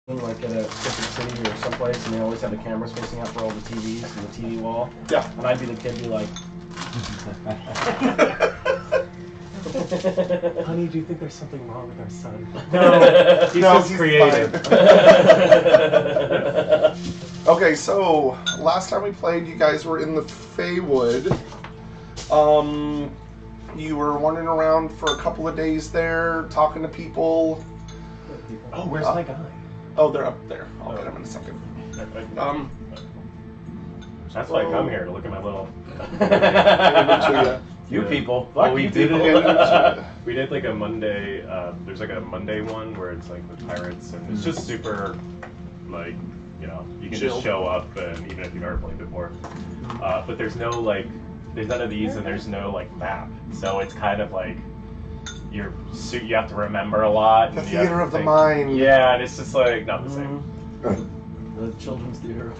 like at a different city or someplace, and they always have the cameras facing out for all the TVs and the TV wall. Yeah. And I'd be the kid, be like, honey, do you think there's something wrong with our son? no, he's no, just creative. Okay, so last time we played, you guys were in the Feywood. You were wandering around for a couple of days there, talking to people. Oh, where's my guy? Oh, they're up there. I'll get them in a second. That's why I come here, to look at my little... You people. Oh, Fuck we you did people. it. We did like a Monday, there's like a Monday one where it's like with pirates, and it's just super, like, you know, you can Chill. just show up, and even if you've never played before. But there's no, like, there's none of these, and there's no, like, map. So it's kind of like, you have to remember a lot. The and you have theater to of the think. mind. Yeah, and it's just like, not the same. The children's theater.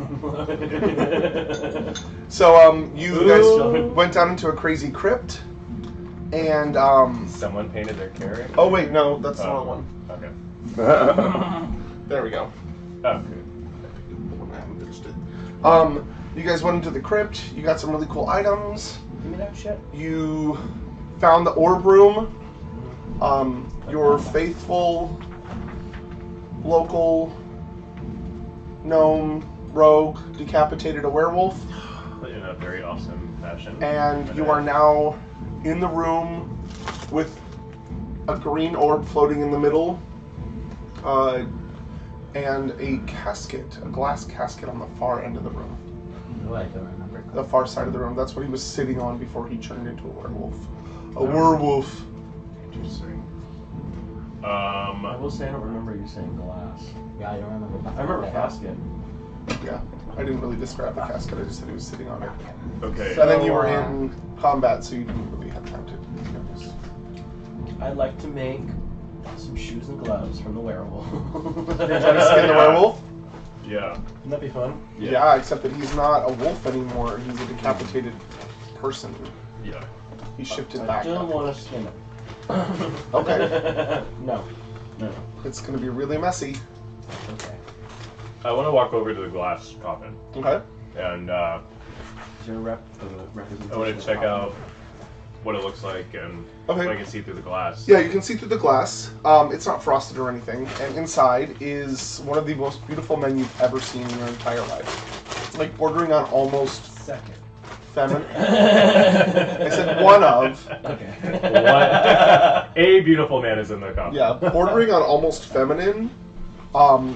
So, you guys Ooh. went down into a crazy crypt, and, Someone painted their carrot? oh wait, no, that's the wrong one. Okay. There we go. Oh, good. I haven't finished it. You guys went into the crypt, you got some really cool items, Give me that shit. you found the orb room, your faithful local gnome rogue decapitated a werewolf, In a very awesome fashion. and you are now in the room with a green orb floating in the middle, and a casket, a glass casket on the far end of the room. Oh, I don't remember. The far side of the room. That's what he was sitting on before he turned into a werewolf. A werewolf. Interesting. I will say I don't remember you saying glass. Yeah, I don't remember. I remember casket. Yeah. I didn't really describe the casket, I just said he was sitting on it. Okay. And then you were in combat, so you didn't really have time to notice. I'd like to make some shoes and gloves from the werewolf. Trying to skin the werewolf? Yeah. Wouldn't that be fun? Yeah, except that he's not a wolf anymore. He's a decapitated person. Yeah. He shifted I back. don't want to skin it. Okay. No. No. It's going to be really messy. Okay. I want to walk over to the glass coffin, Okay. and Is there a representation? I want to of check coffin? out what it looks like and Okay. what I can see through the glass. Yeah, you can see through the glass. It's not frosted or anything. And inside is one of the most beautiful men you've ever seen in your entire life. Like bordering on almost Second. feminine. I said one of. Okay. A beautiful man is in the coffin. Yeah, bordering on almost feminine.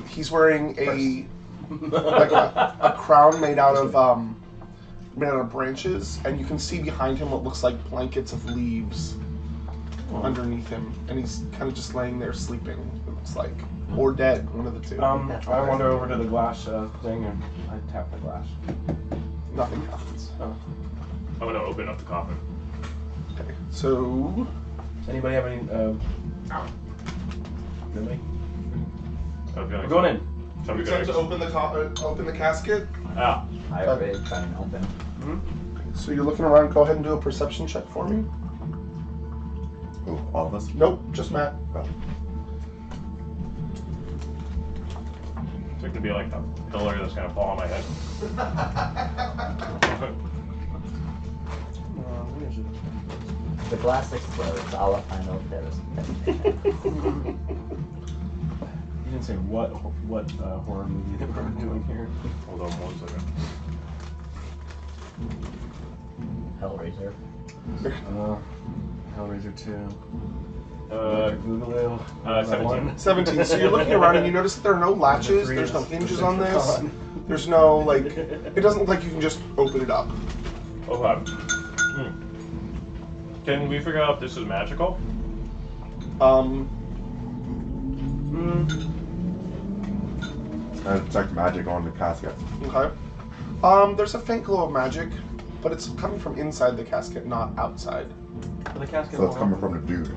He's wearing a like a crown made out of branches, and you can see behind him what looks like blankets of leaves underneath him, and he's kind of just laying there sleeping. It looks like, or dead, one of the two. I wander over to the glass thing and I tap the glass. Nothing happens. Oh. I'm going to open up the coffin. Okay, so Does anybody have any? Nobody? We're going in. you attempt to open the casket. Ah. I already tried and open. So you're looking around. Go ahead and do a perception check for me. Oh, all of us? Nope, just Matt. Oh. So it could be like the pillar that's going to fall on my head. Where is it? The glass explodes. I'll find out if there is. You didn't say what horror movie that we're doing here. Hold on 1 second. Hellraiser. Hellraiser 2. Uh, 17. 17. So you're looking around and you notice that there are no latches. There's no hinges on this. There's no like. It doesn't look like you can just open it up. Okay. Can we figure out if this is magical? Detect magic on the casket. Okay. There's a faint glow of magic, but it's coming from inside the casket, not outside. The casket. So it's coming from the dude.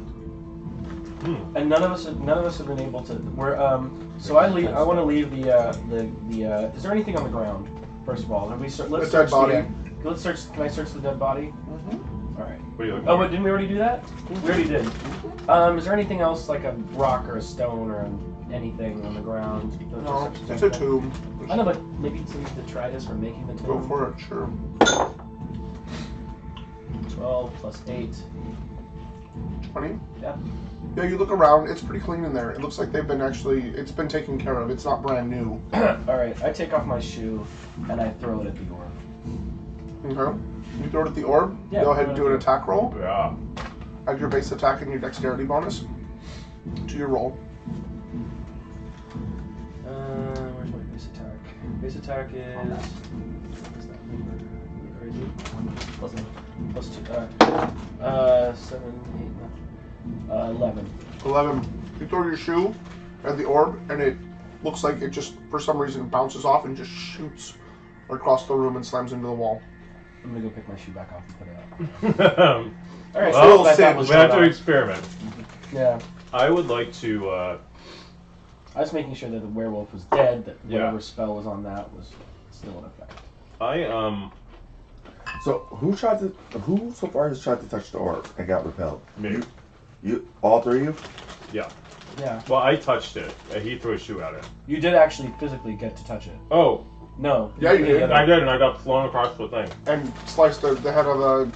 And none of us have been able to. We're So I leave. I want to leave the. Is there anything on the ground? First of all, have we let's The dead search body. Let's search. Can I search the dead body? All right. What are you looking Oh, for? but didn't we already do that? We already did. Is there anything else like a rock or a stone or anything on the ground. No, Just it's a tomb. I know, but maybe to use the Tridus for making the tomb. Go for it, sure. 12 plus 8. 20? Yeah. Yeah, you look around, it's pretty clean in there. It looks like they've been it's been taken care of. It's not brand new. Alright, I take off my shoe and I throw it at the orb. Okay. You throw it at the orb. Yeah, Go ahead and do an attack roll. Yeah. Add your base attack and your dexterity bonus to your roll. Where's my base attack? Base attack is. What's that number? Crazy. Plus me. Plus 2. 7, 8, 9. 11. 11. You throw your shoe at the orb, and it looks like it just, for some reason, bounces off and just shoots across the room and slams into the wall. I'm gonna go pick my shoe back off and put it out. Alright, Well, so that was we have to shut off. experiment. Yeah. I would like to. I was making sure that the werewolf was dead, that Yeah. whatever spell was on that was still in effect. So who so far has tried to touch the orb and got repelled? Me. You all three of you? Yeah. Yeah. Well, I touched it. He threw a shoe at it. You did actually physically get to touch it. Oh, No. Yeah, you did. I did, and I got flown across the thing. And sliced the head of the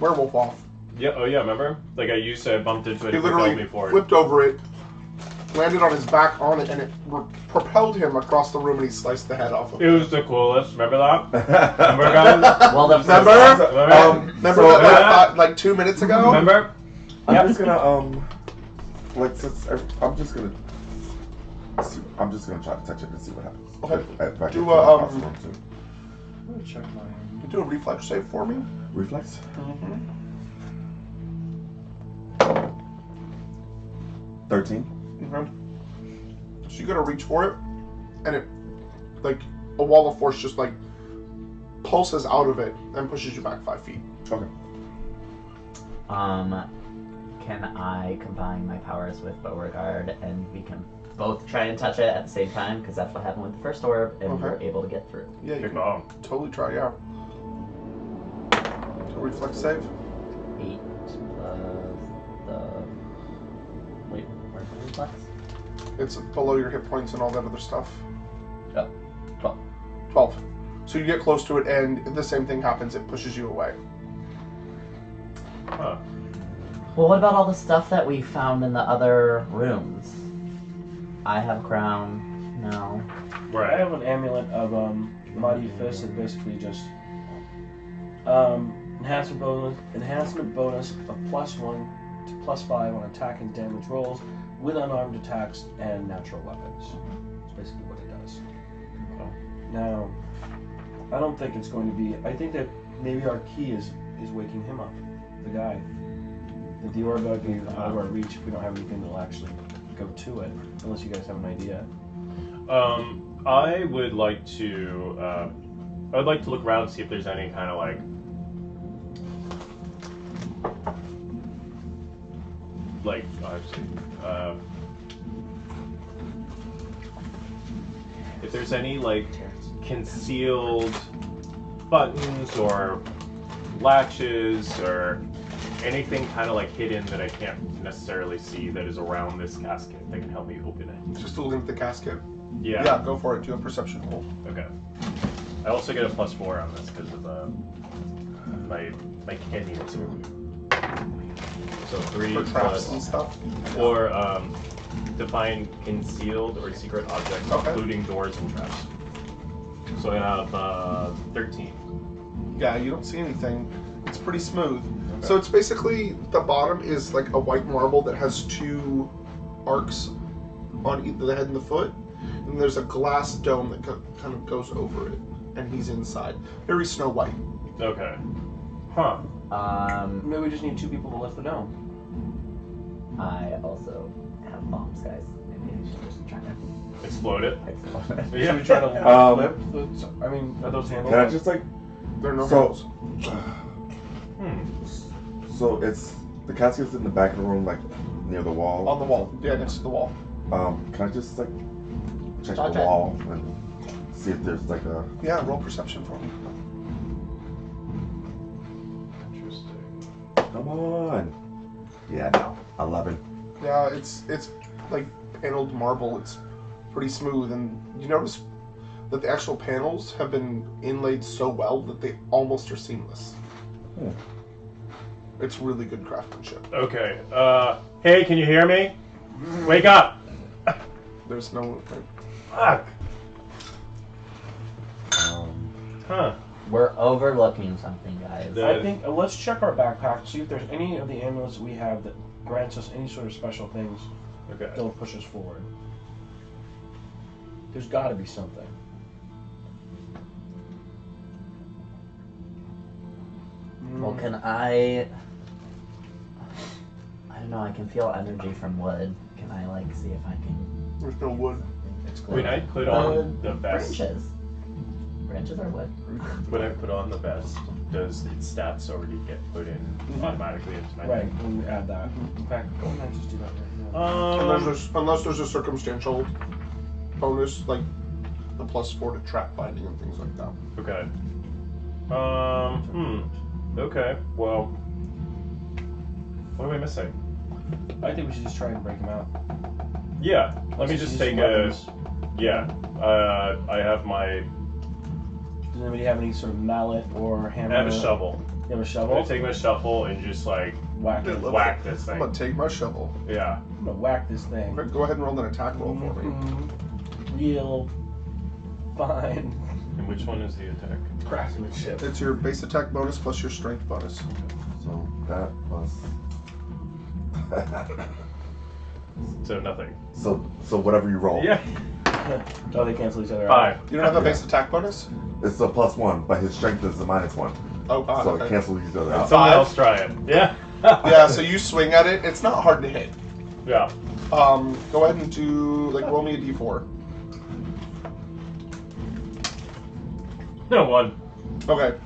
werewolf off. Yeah. Oh, yeah. Remember? Like I bumped into it. He and propelled literally me forward. flipped over it, landed on his back on it, and it propelled him across the room, and he sliced the head off of It it. was the coolest. Remember that? Remember, guys? Well, the Remember? Remember So, that like 2 minutes ago? Remember? I'm Yep. just gonna I'm just gonna try to touch it and see what happens. Okay. If I Do can a, across the room too. I'm gonna check my. Can you do a reflex save for me? Reflex? Mm-hmm. 13. Okay. So you gotta reach for it, and it, like, a wall of force just, like, pulses out of it and pushes you back 5 feet. Okay. Can I combine my powers with Beauregard and we can both try and touch it at the same time? Because that's what happened with the first orb, and we were Okay. able to get through. Yeah, you Good can call. totally try, yeah. So reflex save. 8 plus the. Wait, where's the reflex? It's below your hit points and all that other stuff. Oh, 12. 12. So you get close to it, and the same thing happens. It pushes you away. Huh. Well, what about all the stuff that we found in the other rooms? I have a crown. No. I Right. have an amulet of Mighty Fist that basically just enhancement bonus of +1 to +5 on attack and damage rolls with unarmed attacks and natural weapons. That's basically what it does. Now, I don't think it's going to be. I think that maybe our key is waking him up, the guy. That the orb would be out of our reach if we don't have anything that'll actually go to it. Unless you guys have an idea. I would like to. I would like to look around and see if there's any kind of if there's any like concealed buttons or latches or anything kind of like hidden that I can't necessarily see that is around this casket that can help me open it. Just to link the casket. Yeah. Yeah, go for it. Do a perception roll. Okay. I also get a +4 on this because of my candy too. So 3 For traps and plus stuff. or to find concealed or secret objects, Okay. including doors and traps. So I have 13. Yeah, you don't see anything. It's pretty smooth. So it's basically, the bottom is like a white marble that has 2 arcs on either the head and the foot. And there's a glass dome that kind of goes over it. And he's inside. Very Snow White. Okay. Huh. Maybe we just need 2 people to lift the dome. I also have bombs, guys. Maybe I should just try to Explode it. explode it. Should we try to lift the? I mean, are those handles? Can I just like There are no So- handles. so it's the casket's in the back of the room, like near the wall. On the wall. Yeah, next to the wall. Can I just like check Touch the it. wall and see if there's like a Yeah, roll perception for me. Interesting. come on. Yeah, no. 11. Yeah, it's like paneled marble. It's pretty smooth, and you notice that the actual panels have been inlaid so well that they almost are seamless. It's really good craftsmanship. Okay. Hey, can you hear me? Wake up! There's no... Fuck. Huh. We're overlooking something, guys. I think let's check our backpack, see if there's any of the amulets we have that grants us any sort of special things Okay. that'll push us forward. There's got to be something. Well, can I don't know, I can feel energy from wood. Can I, like, see if I can... There's no wood. It's When I put on the vest, Branches. Branches are wood. when I put on the vest, does its stats already get put in automatically into my Right, thing? when you add that. In fact, go ahead and just do that right now. Unless there's a circumstantial bonus, like the +4 to trap binding and things like that. Okay. Okay, well, what am I missing? I think we should just try and break them out. Yeah, let me Let's just use take some a... weapons. Yeah, I have my... Does anybody have any sort of mallet or hammer? I have a shovel. You have a I'm shovel? gonna take my shovel and just, like, Whack it. whack this I'm thing. gonna take my shovel. Yeah. I'm gonna whack this thing. Okay, go ahead and roll an attack roll for me. Real fine And which one is the attack? craftsmanship. It's your base attack bonus plus your strength bonus. So that plus. So nothing. so whatever you roll. Yeah. Oh, they cancel each other out. 5. You don't have a base attack bonus? It's a +1, but his strength is a -1. Oh, God. So okay. it cancels each other out. Someone else try it. Yeah. Yeah, so you swing at it. It's not hard to hit. Yeah. Go ahead and do, like, roll me a d4. No one. Okay.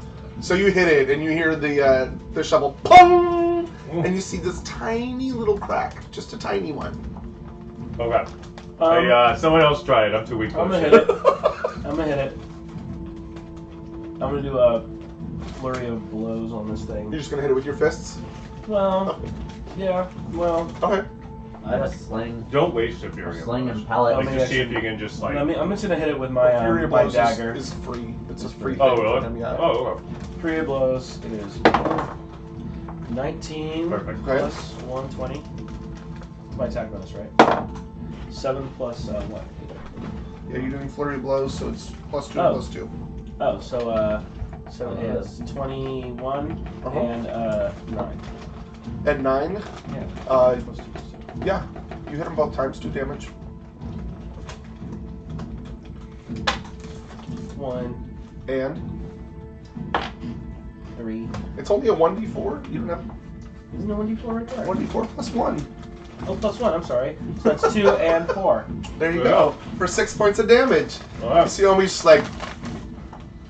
So you hit it, and you hear the shovel, pong! And you see this tiny little crack. Just a tiny one. Okay. Hey, someone else try it. I'm too weak for I'm gonna this hit shit. it. I'm gonna hit it. I'm gonna do a flurry of blows on this thing. You're just gonna hit it with your fists? Well, yeah, well. Okay. I have a sling. Don't waste a fury. of Sling blows. and pellet. Let Like, me just see if actually- you can just like. I'm just gonna hit it with my Fury of my Blows dagger. is free. It's a free Oh thing for really? them, yeah. Oh okay. Flurry of blows. It is 19 Perfect. plus 120. My attack bonus, right? 7 plus what? Yeah, you're doing flurry of blows, so it's +2 Oh. +2. Oh, so it is 21 Uh-huh. and 9. At 9, Yeah. uh, yeah, you hit them both times, 2 damage. 1, And 3. it's only a 1d4. You don't have Isn't there 1d4 right there? 1d4 plus 1. Oh, plus 1, I'm sorry. So that's 2 and 4. There you Yeah. go. For 6 points of damage. Alright. You see Omi's just like,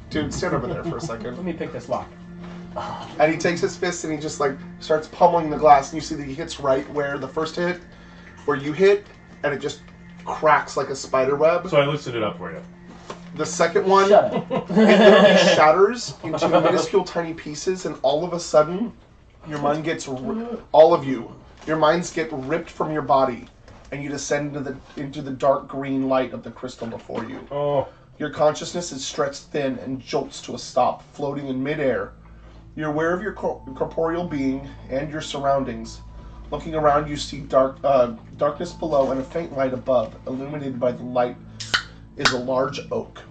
dude, stand over there for a Let second. me pick this lock. And he takes his fist and he just like starts pummeling the glass, and you see that he hits right where the first hit, where you hit, and it just cracks like a spider web. So I loosened it up for you. The second one, Shut it up. literally shatters into minuscule tiny pieces, and all of a sudden, your mind gets, all of you, your minds get ripped from your body, and you descend into the dark green light of the crystal before you. Oh. Your consciousness is stretched thin and jolts to a stop, floating in midair. You're aware of your corporeal being and your surroundings. Looking around, you see darkness below and a faint light above. Illuminated by the light is a large oak.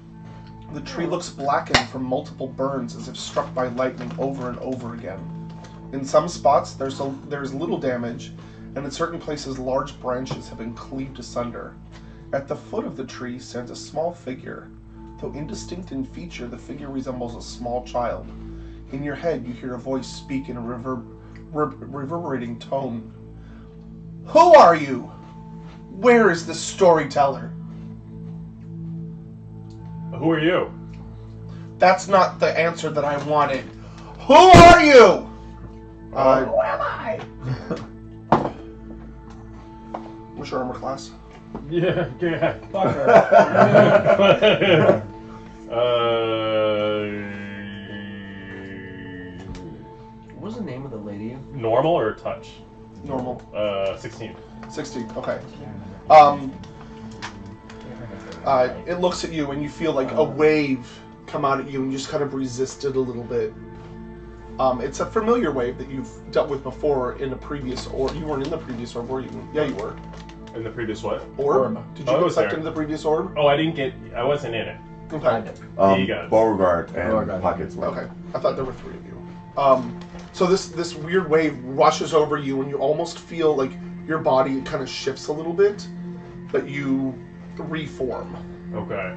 The tree looks blackened from multiple burns, as if struck by lightning over and over again. In some spots, there's little damage, and in certain places, large branches have been cleaved asunder. At the foot of the tree stands a small figure. Though indistinct in feature, the figure resembles a small child. In your head, you hear a voice speak in a reverberating tone. Who are you? Where is the storyteller? Who are you? That's not the answer that I wanted. Who are you? Who am I? What's your armor class? Yeah. Yeah. Fuck her. What was the name of the lady? Normal or touch? Normal. 16. 16. Okay. It looks at you and you feel like a wave come out at you and you just kind of resist it a little bit. It's a familiar wave that you've dealt with before in a previous orb. You weren't in the previous orb, were you? Yeah, you were. In the previous what? Orb? Did you I get was sucked there. into the previous orb? Oh, I wasn't in it. Okay. You got it. Beauregard and Beauregard. Pockets. Okay. I thought there were 3 of you. So this weird wave washes over you and you almost feel like your body kind of shifts a little bit, but you reform. Okay.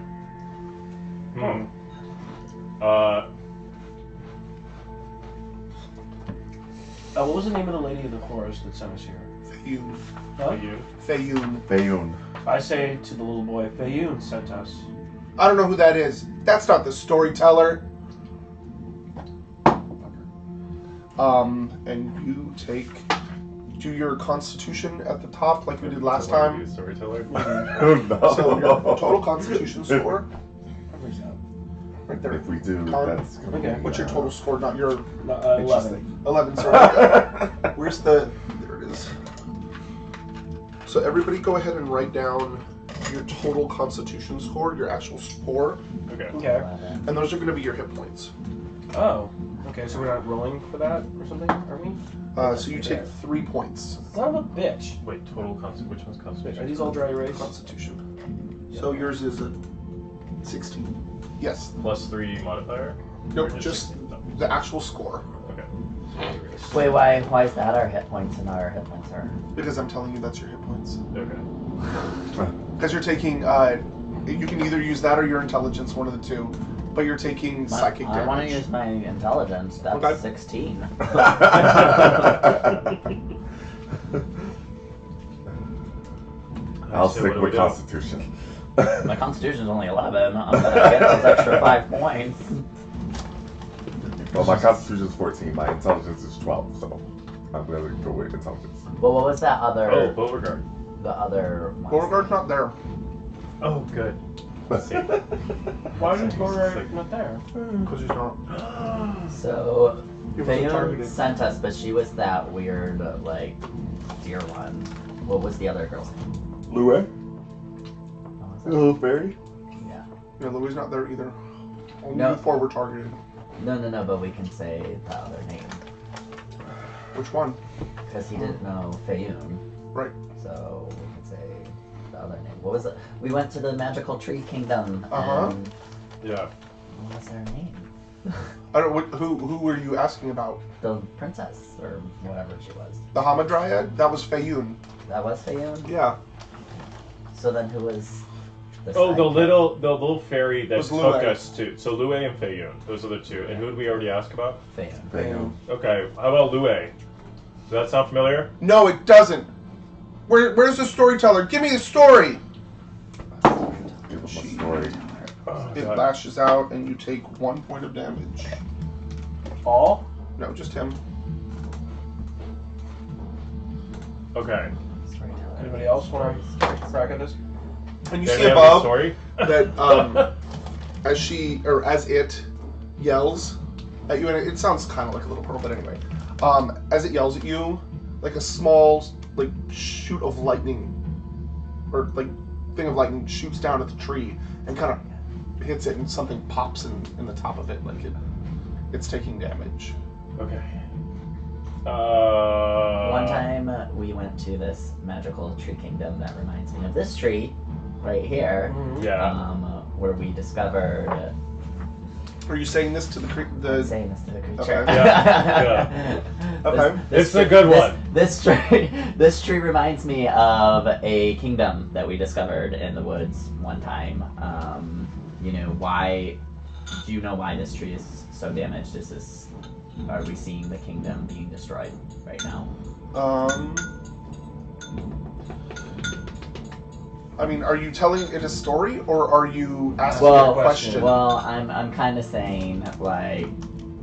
What was the name of the lady of the forest that sent us here? Fayun. Huh? You? Fayun. Fayun. I say to the little boy, Fayun sent us. I don't know who that is. That's not the storyteller. And you do your constitution at the top like we did last time. Be a storyteller. Oh no. So your total constitution score, Where's that? right there. If we do, Con- that's gonna Okay. be, What's your total score? Not your No, 11. 11. Sorry. Where's the? There it is. So everybody, go ahead and write down your total constitution score, your actual score, Okay. Okay. and those are going to be your hit points. Oh. Okay, so we're not rolling for that or something, are we? So you take 3 points. Son of a bitch. Wait, total constitution. Which one's Are constitution? these all dry erase? Constitution. So yours is a 16. Yes. Plus 3 modifier? Nope, Or just 16? No. the actual score. Okay. Wait, why is that our hit points and our hit points are? Because I'm telling you that's your hit points. Okay. Because you're taking, you can either use that or your intelligence, one of the two. But you're taking psychic damage. I want to use my intelligence. That's Okay. 16. I'll So stick what do we with do? Constitution. My constitution's only 11. I'm gonna get those extra 5 points. Well, my Constitution is 14. My intelligence is 12, so I'm gonna go with intelligence. Well, what was that other? Oh, Beauregard. The other. one? Beauregard's not there. Oh, good. See? Why is It's Beauregard like- not there? Because he's not. So He wasn't Fayun targeted. sent us, but she was that weird, like, deer one. What was the other girl's name? Louis? What was it? Little fairy? Yeah. Yeah, Louis not there either. Only No. you 4 were targeted. No, but we can say the other name. Which one? Because he didn't know Fayun. Right. So we can say the other name. What was it? We went to the magical tree kingdom. Uh-huh. And Yeah. what was their name? I don't. Who were you asking about? The princess, or whatever she was. The Hamadryad? That was Fayun. That was Fayun? Yeah. So then who was the Oh, the sidekick? little fairy that Was took Louis. us to. So Louis and Fayun. Those are the two. And who did we already ask about? Fayun. Fayun. Okay. How about Louis? Does that sound familiar? No, it doesn't. Where's the storyteller? Give me the story. Give him a story. Oh, It God. lashes out, and you take 1 point of damage. All? No, just him. Okay. Storyteller. Anybody else want to crack at this? And you Does see anybody have a above story? that as it yells at you, and it sounds kind of like a little girl, but anyway, as it yells at you, like a small like shoot of lightning, or like thing of lightning shoots down at the tree and kind of hits it, and something pops in the top of it, like it's taking damage. Okay. One time we went to this magical tree kingdom that reminds me of this tree right here, Yeah. where we discovered. Are you saying this to the I'm saying this to the creature. Okay. Yeah. Okay. It's a good one. This tree reminds me of a kingdom that we discovered in the woods one time. You know why? Do you know why this tree is so damaged? Are we seeing the kingdom being destroyed right now? I mean, are you telling it a story, or are you asking Well, a question? Well, I'm kind of saying like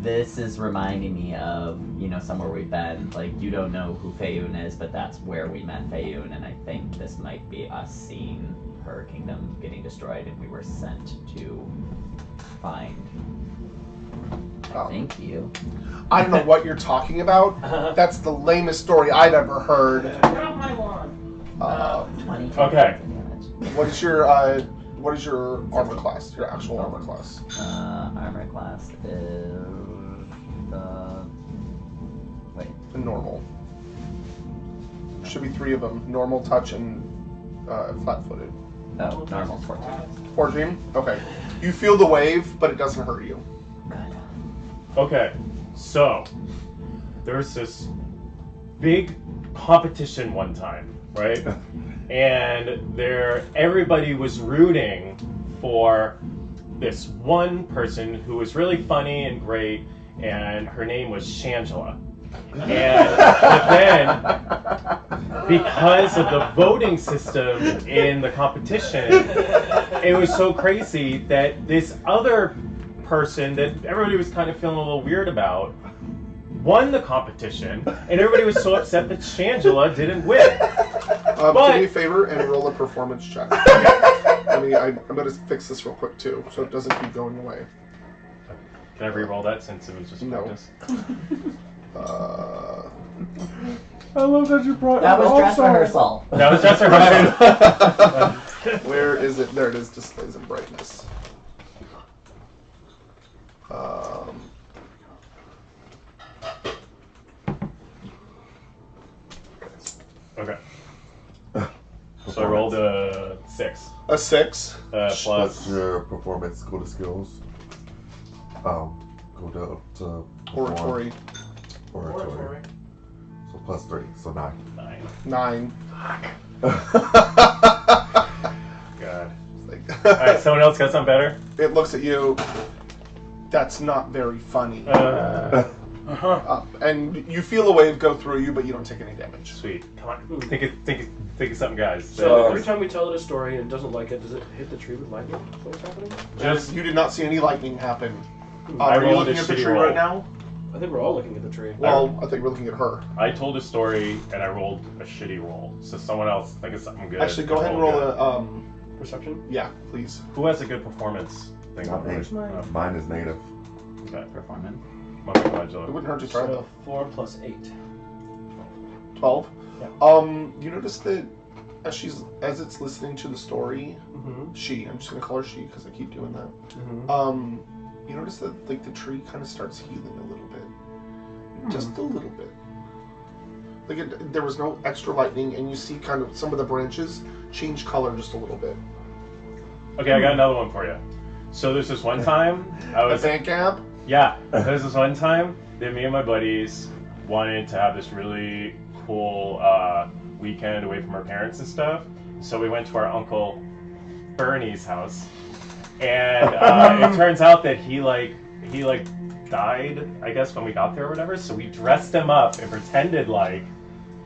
this is reminding me of somewhere we've been. Like you don't know who Fayun is, but that's where we met Fayun, and I think this might be us seeing her kingdom getting destroyed, and we were sent to find. Thank you. I don't know what you're talking about. That's the lamest story I'd ever heard. Get off my lawn. 20 Okay. damage. What is your armor class? Your actual armor class? Armor class is wait. The normal. Should be 3 of them: normal, touch, and flat-footed. Oh, normal's 14. 14? Okay. You feel the wave, but it doesn't hurt you. Good. Okay, so there's this big competition one time, right? And everybody was rooting for this one person who was really funny and great, and her name was Shangela. But then, because of the voting system in the competition, it was so crazy that this other person that everybody was kind of feeling a little weird about won the competition, and everybody was so upset that Shangela didn't win. Do me a favor and roll a performance check. I'm going to fix this real quick too, so it doesn't keep going away. Can I re-roll that since it was just No. practice? I love that you brought That was dress also. rehearsal. That was just a Where is it? There it is. Displays and brightness. Okay. So I rolled a 6. A 6. Plus. Plus your performance, go to skills. Go to up to Oratory. Oratory. So plus 3, so 9. 9. 9. God. Like- Alright, someone else got something better? It looks at you. That's not very funny. And you feel a wave go through you, but you don't take any damage. Sweet. Come on. Think of something, guys. So every time we tell it a story and it doesn't like it, does it hit the tree with lightning? Is that what's happening? just You did not see any lightning happen. I Are you rolled looking a at the shitty tree roll. right now? I think we're all looking at the tree. Well, I think we're looking at her. I told a story and I rolled a shitty roll. So someone else think of something good. Actually, go ahead and roll good. a. Perception? Yeah, please. Who has a good performance thing? Not me. Where's mine? Mine is native. Okay. Performance. It wouldn't hurt to try So though. 4 plus 8. 12. Yeah. You notice that as it's listening to the story, Mm-hmm. I'm just gonna call her she because I keep doing that. Mm-hmm. You notice that like the tree kind of starts healing a little bit, just a little bit. Like there was no extra lightning, and you see kind of some of the branches change color just a little bit. Okay, I got another one for you. So there's this one time I A was band camp. Yeah, there's this one time that me and my buddies wanted to have this really cool weekend away from our parents and stuff. So we went to our uncle Bernie's house, and it turns out that he died, I guess, when we got there or whatever. So we dressed him up and pretended like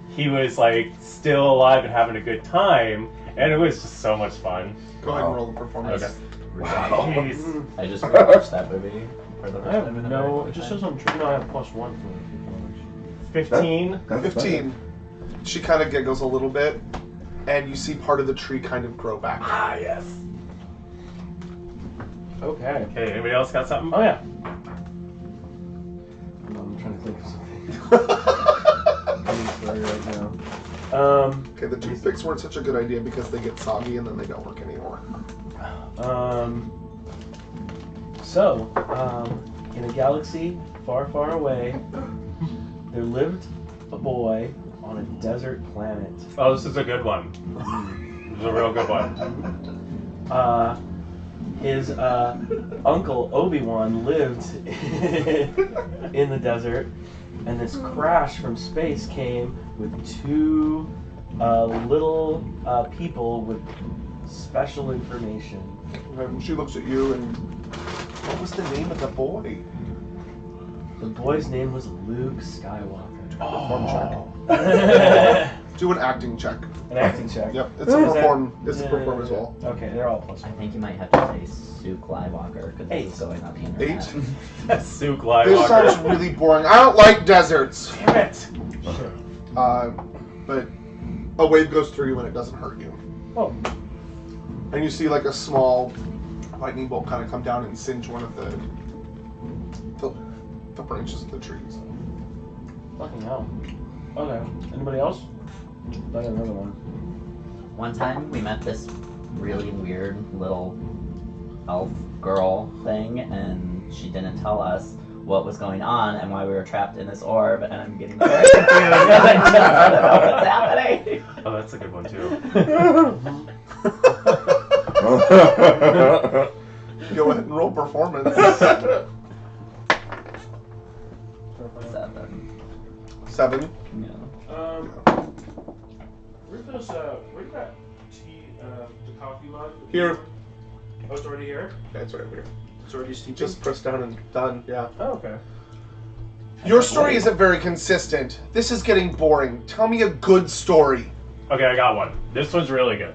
he was like still alive and having a good time, and it was just so much fun. Go ahead and roll the performance. Okay. Jeez. I just rewatched that movie for the I first have time in a no. very It just long says on tree. No, I have +1 for 15. That's 15. She kind of giggles a little bit, and you see part of the tree kind of grow back. Ah, yes. Okay. Okay, anybody else got something? Oh yeah. I'm trying to think of something. I'm sorry right now. Okay, the toothpicks weren't such a good idea because they get soggy and then they don't work anymore. In a galaxy far, far away, there lived a boy on a desert planet. Oh, this is a good one. This is a real good one. His uncle Obi-Wan lived in the desert, and this crash from space came with 2 little people with special information. And she looks at you and, what was the name of the boy? The boy's name was Luke Skywalker. Perform An check. Do an acting check. acting check. Yep, it's a Is that- perform. It's a Yeah, perform yeah, as yeah. well. Okay, they're all +1. I think you might have to say Sue Skywalker because this is 8. going on the internet. 8. Sue This sounds Glywalker. really boring. I don't like deserts. Damn it. But a wave goes through you and it doesn't hurt you. Oh, And you see like a small lightning bolt kind of come down and singe one of the branches of the trees. fucking hell. Okay. Anybody else? I got another one. one time we met this really weird little elf girl thing, and she didn't tell us what was going on and why we were trapped in this orb, and I'm getting very confused. I just don't know what's happening. Oh, that's a good one too. Go ahead and roll performance. 7. 7. Yeah. Where's that tea, the coffee mug? Here. Oh, it's already here? Okay, it's right here. It's already steeping? Just press down and done. Yeah. Oh, okay. Your story isn't very consistent. This is getting boring. Tell me a good story. Okay, I got one. This one's really good.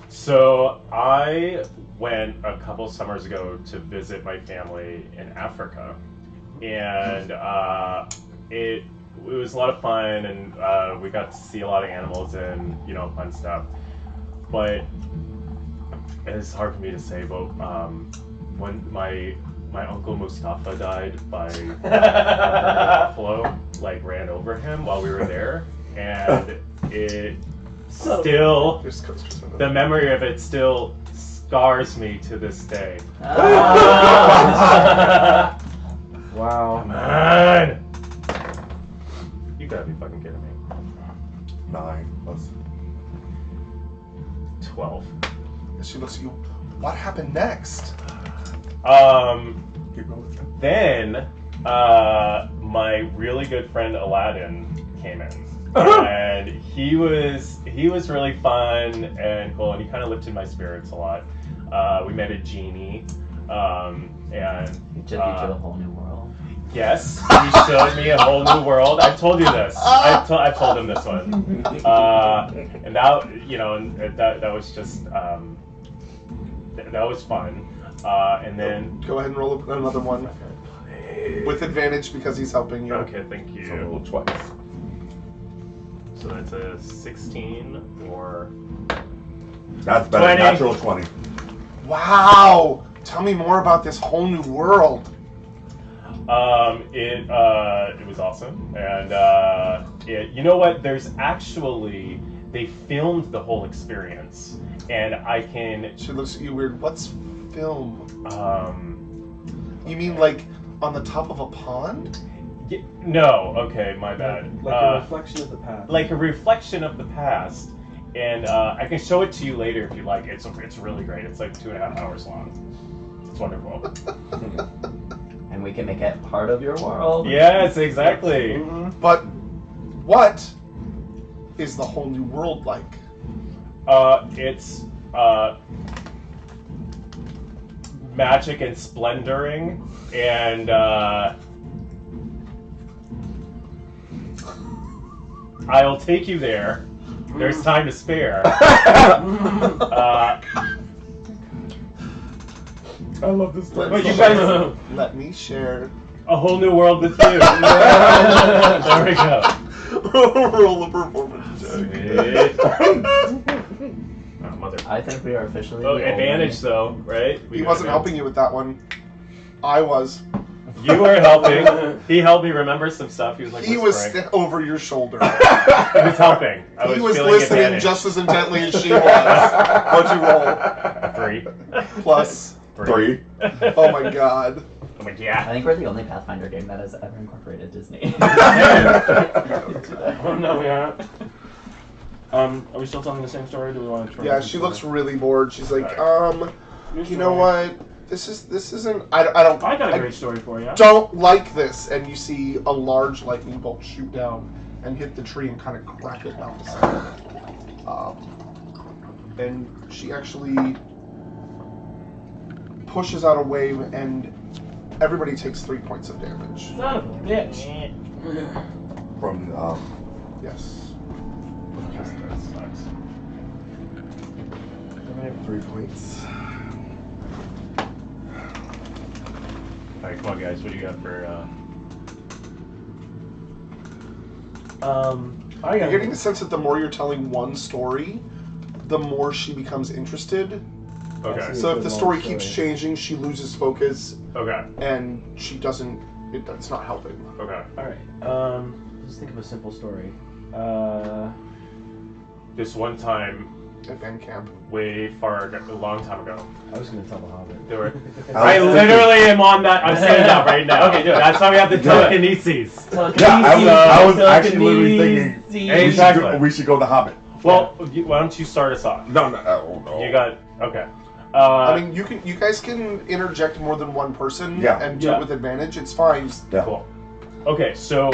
So I went a couple summers ago to visit my family in Africa, and it was a lot of fun, and we got to see a lot of animals and fun stuff. But it's hard for me to say, but when my uncle Mustafa died by buffalo, ran over him while we were there, and it still, the memory of it still scars me to this day. Wow. Come on! You gotta be fucking kidding me. 9 plus 12. She looks at you. What happened next? Keep going. Then, my really good friend Aladdin came in. And he was really fun and cool, and he kind of lifted my spirits a lot. We met a genie, and He took you to a whole new world. yes, he showed me a whole new world. I've told you this. I've told him this one, and that was just that was fun. And then Go ahead and roll another one with advantage because he's helping you. okay, thank So roll you. twice. So that's a 16 or That's better. 20. Natural 20. Wow! Tell me more about this whole new world. it was awesome, and you know what? There's actually they filmed the whole experience, and I can She looks at you weird. What's film? You mean on the top of a pond? no, okay, my bad. Like a reflection of the past. Like a reflection of the past, and I can show it to you later if you like. It's really great. It's like 2.5 hours long. It's wonderful. And we can make it part of your world. Yes, exactly. But what is the whole new world like? It's magic and splendoring, and I'll take you there. There's time to spare. I love this story. But you guys, Let me share. a whole new world with you. There we go. Roll a performance check. Sweet. Oh, mother. I think we are officially. Oh, the advantage though, right? He wasn't helping you with that one. I was. You were helping. He helped me remember some stuff. He was like, He was whispering. over your shoulder. He was helping. I He was feeling listening advantage. just as intently as she was. What'd you roll? 3. Plus. 3. Oh my god. I'm like, I yeah. think we're the only Pathfinder game that has ever incorporated Disney. Oh, no, we aren't. Are we still telling the same story? Do we want to try? Yeah, she looks really bored. She's like, New you know story. what? This isn't. I don't. I got a great story for you. Don't like this. And you see a large lightning bolt shoot down and hit the tree and kind of crack it down the side of it. And she actually pushes out a wave, and everybody takes 3 points of damage. Son of a bitch. From, Yes. That sucks. I have 3 points. Alright, come on, guys. What do you got for? I You're got getting the sense that the more you're telling one story, the more she becomes interested. Okay. So if the story Long keeps story. changing, she loses focus, Okay. and she doesn't. It's not helping. Okay. All right. Let's think of a simple story. this one time, At band camp. way far, a long time ago, I was gonna tell the Hobbit. there were. I I was literally am on that. I'm saying that right now. Okay, do it. That's why we have the Do it. telekinesis. Yeah, I was actually literally thinking Exactly. we should go the Hobbit. Well, why don't you start us off? No, oh no. You got okay. I mean, you guys can interject more than one person Yeah. and do Yeah. it with advantage. It's fine. Yeah. Cool. Okay, so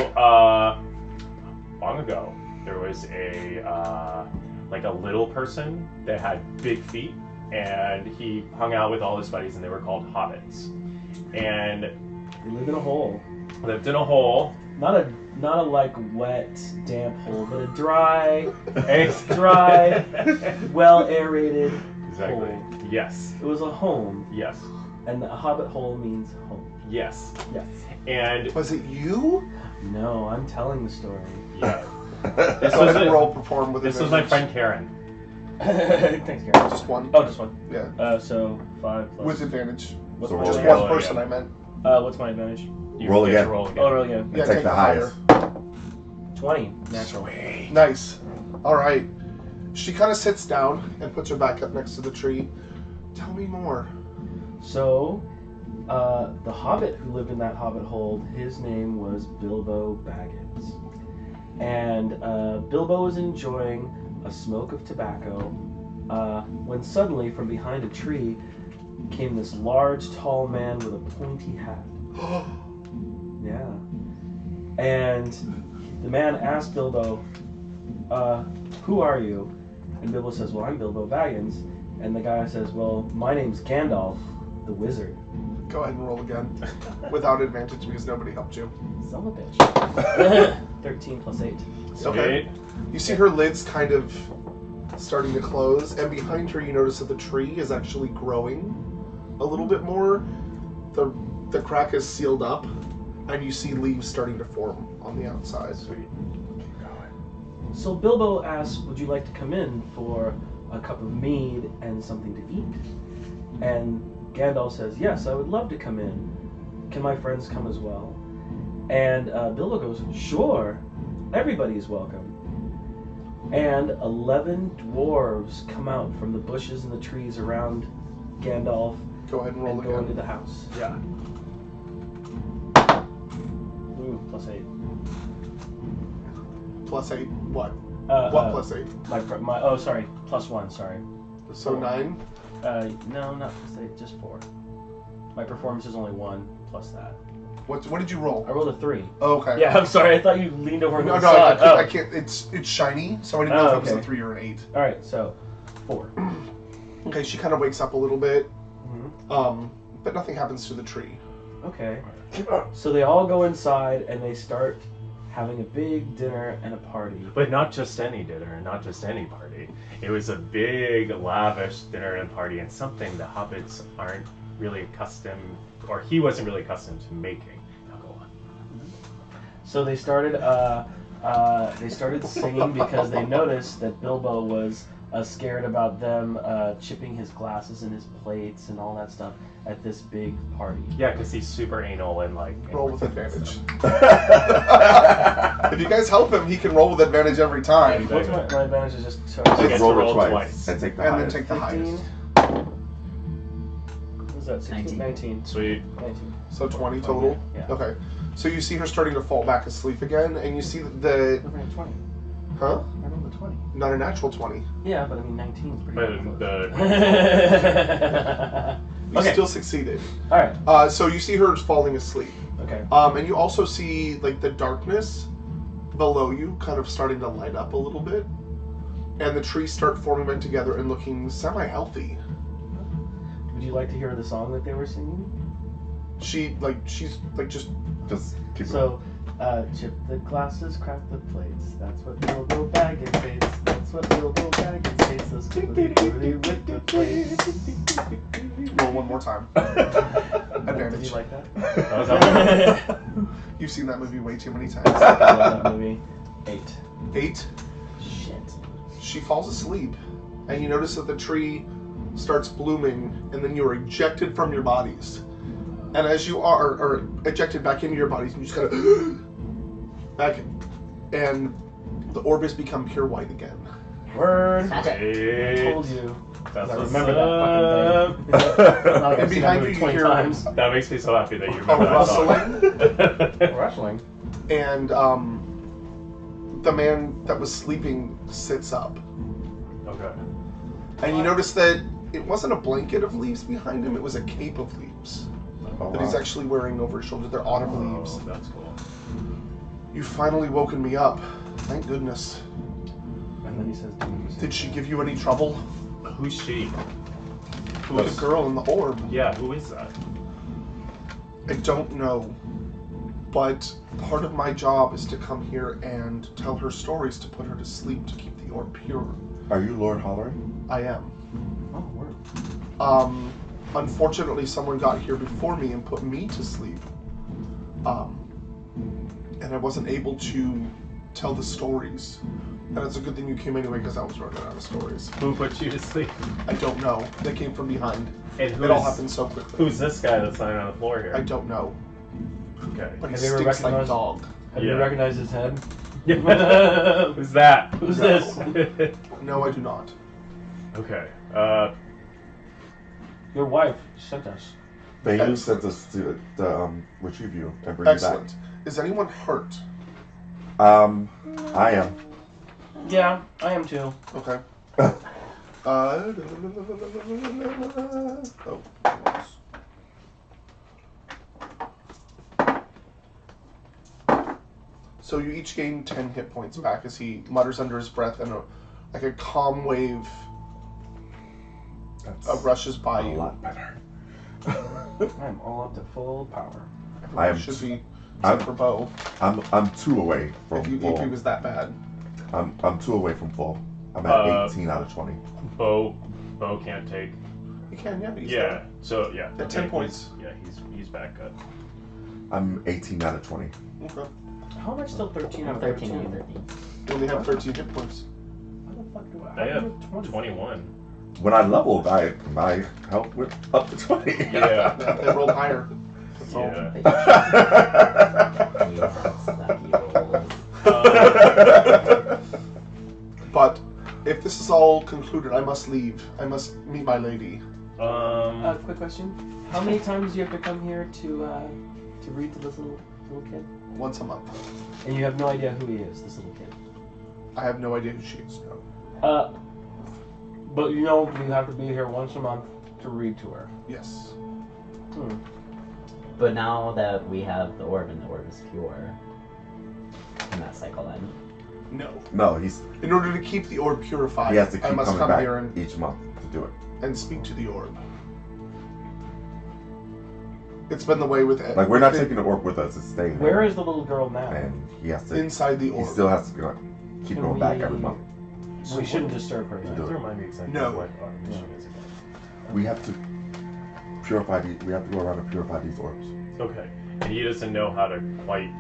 long ago there was a like a little person that had big feet, and he hung out with all his buddies, and they were called hobbits, and We live in a hole. lived in a hole. Not a like wet, damp hole, but a dry, Dry. well aerated Exactly. hole. Yes. It was a home, Yes. and a hobbit hole means home. Yes. Yes. And Was it you? No, I'm telling the story. yeah, This was was it. roll perform with this was my advantage. friend Karen. Thanks, Karen. Just one. Oh, just one. Yeah. So 5 plus. With advantage. What's So my roll Just again. one person, I meant. What's my advantage? You Roll get to again. Roll again. Oh, roll again. Yeah, Take the highest. 20 natural. Nice. All right. She kind of sits down and puts her back up next to the tree. Tell me more. So, the hobbit who lived in that hobbit hole, his name was Bilbo Baggins. And Bilbo was enjoying a smoke of tobacco when suddenly from behind a tree came this large, tall man with a pointy hat. Yeah. And the man asked Bilbo, who are you? And Bilbo says, well, I'm Bilbo Baggins. And the guy says, well, my name's Gandalf, the wizard. Go ahead and roll again. Without advantage because nobody helped you. Son of a bitch. 13 plus 8. Okay. You see her lids kind of starting to close, and behind her you notice that the tree is actually growing a little bit more. The crack is sealed up, and you see leaves starting to form on the outside. Sweet. So Bilbo asks, would you like to come in for a cup of mead and something to eat? And Gandalf says, yes, I would love to come in. Can my friends come as well? And Bilbo goes, sure, everybody is welcome. And 11 dwarves come out from the bushes and the trees around Gandalf Go ahead and roll and go into again. the house. Yeah. Ooh, plus 8. Plus 8. What? What What plus 8? Oh, sorry, plus 1, sorry. So 9? No, not plus 8, just 4. My performance is only 1 plus that. What did you roll? I rolled a 3. Oh, okay. Yeah, I'm sorry. I thought you leaned over and No, saw it. I can't. It's shiny, so I didn't know if it was a okay. 3 or an 8. All right, so 4. Okay, she kind of wakes up a little bit, Mhm. but nothing happens to the tree. Okay. So they all go inside and they start having a big dinner and a party. But not just any dinner, not just any party. It was a big, lavish dinner and party, and something the hobbits aren't really accustomed, or he wasn't really accustomed to making. Now go on. So they started singing because they noticed that Bilbo was scared about them chipping his glasses and his plates and all that stuff at this big party. Yeah, because he's super anal and like. Roll with advantage. If you guys help him, he can roll with advantage every time. What's my advantage is just so You Just get to roll roll it twice, twice. and take the And then highest. take the 15. highest. What is that? 16? 19. Sweet. 19. So 20 total? Yeah. Okay. So you see her starting to fall back asleep again, and you see the... I rolled 20. Huh? I rolled a 20. Not a natural 20. Yeah, but I mean 19 is pretty But good. the You Okay. still succeeded. All right. So you see her falling asleep. Okay. And you also see like the darkness below you kind of starting to light up a little bit. And the trees start forming back together and looking semi-healthy. Would you like to hear the song that they were singing? She's like just Just keep So, chip the glasses, crack the plates. That's what Bilbo Baggins hates. That's what Bilbo Baggins hates. Those quickly with the plates. roll one more time. Did Advantage. you like that? That was that You've seen that movie way too many times. I love that movie. 8. 8. Shit. She falls asleep, and you notice that the tree starts blooming, and then you're ejected from your bodies. And as you are ejected back into your bodies, you just kind of back, and the orbs become pure white again. Word. Smash it. I Sweet. told you. That's I what's remember up. that fucking thing. Not like And I've seen that behind movie you 20 hear- times. That makes me so happy that you A remember that song. rustling, Wrestling. and the man that was sleeping sits up. Okay. And you notice that it wasn't a blanket of leaves behind him, it was a cape of leaves Oh, that he's wow. actually wearing over his shoulder. They're autumn leaves. Oh, that's cool. You've finally woken me up. Thank goodness. And then he says, Did she give you any trouble? Who's she? The girl in the orb. Yeah, who is that? I don't know. But part of my job is to come here and tell her stories to put her to sleep to keep the orb pure. Are you Lord Halloran? I am. Oh, word. Unfortunately, someone got here before me and put me to sleep. And I wasn't able to tell the stories. And it's a good thing you came anyway, because I was running out of stories. Who put you to sleep? I don't know. They came from behind. And It all happened so quickly. who's this guy that's lying on the floor here? I don't know. Okay. But he Have you ever stinks like recognized- dog. Have Yeah. you recognized his head? Who's that? Who's No. this? No, I do not. Okay. Your wife sent us. Bayou sent us to retrieve you and bring Excellent. Is anyone hurt? you back. I am. Yeah, I am too. Okay. Oh. So you each gain 10 hit points back as he mutters under his breath, and like a calm wave That's rushes by a you. lot better. I'm all up to full power. I am- Should be I'm- except for Bo. I'm 2 away from If he full. was that bad. I'm 2 away from full. I'm at 18 out of 20. Bo can't take. You can, yeah. He's Yeah. So yeah. At 10 he's- points. Yeah, he's back up. I'm 18 out of 20. Okay. How am I still 13 out of 13 13? out of 13. You only have 13 hit points. How the fuck do I have 20? 21. When I leveled, my health went up to 20. Yeah. Yeah, they rolled higher. That's all. Yeah. Jesus, that you But if this is all concluded, I must leave. I must meet my lady. Quick question. How many times do you have to come here to read to this little kid? Once a month. And you have no idea who he is, this little kid. I have no idea who she is. No. But you know you have to be here once a month to read to her. Yes. Hmm. But now that we have the orb and the orb is pure, can that cycle end? No. No, In order to keep the orb purified, he has to I keep must coming come back here and, each month to do it. speak to the orb. It's been the way with Like, we're not taking the orb with us, it's staying there. Where is the little girl now? And he has to, inside the he orb. still has to keep Can going back we- every month. We shouldn't disturb her. You then. have to remind me exactly No. what our mission is again. We have to purify these, we have to go around and purify these orbs. Okay. And he doesn't know how to quite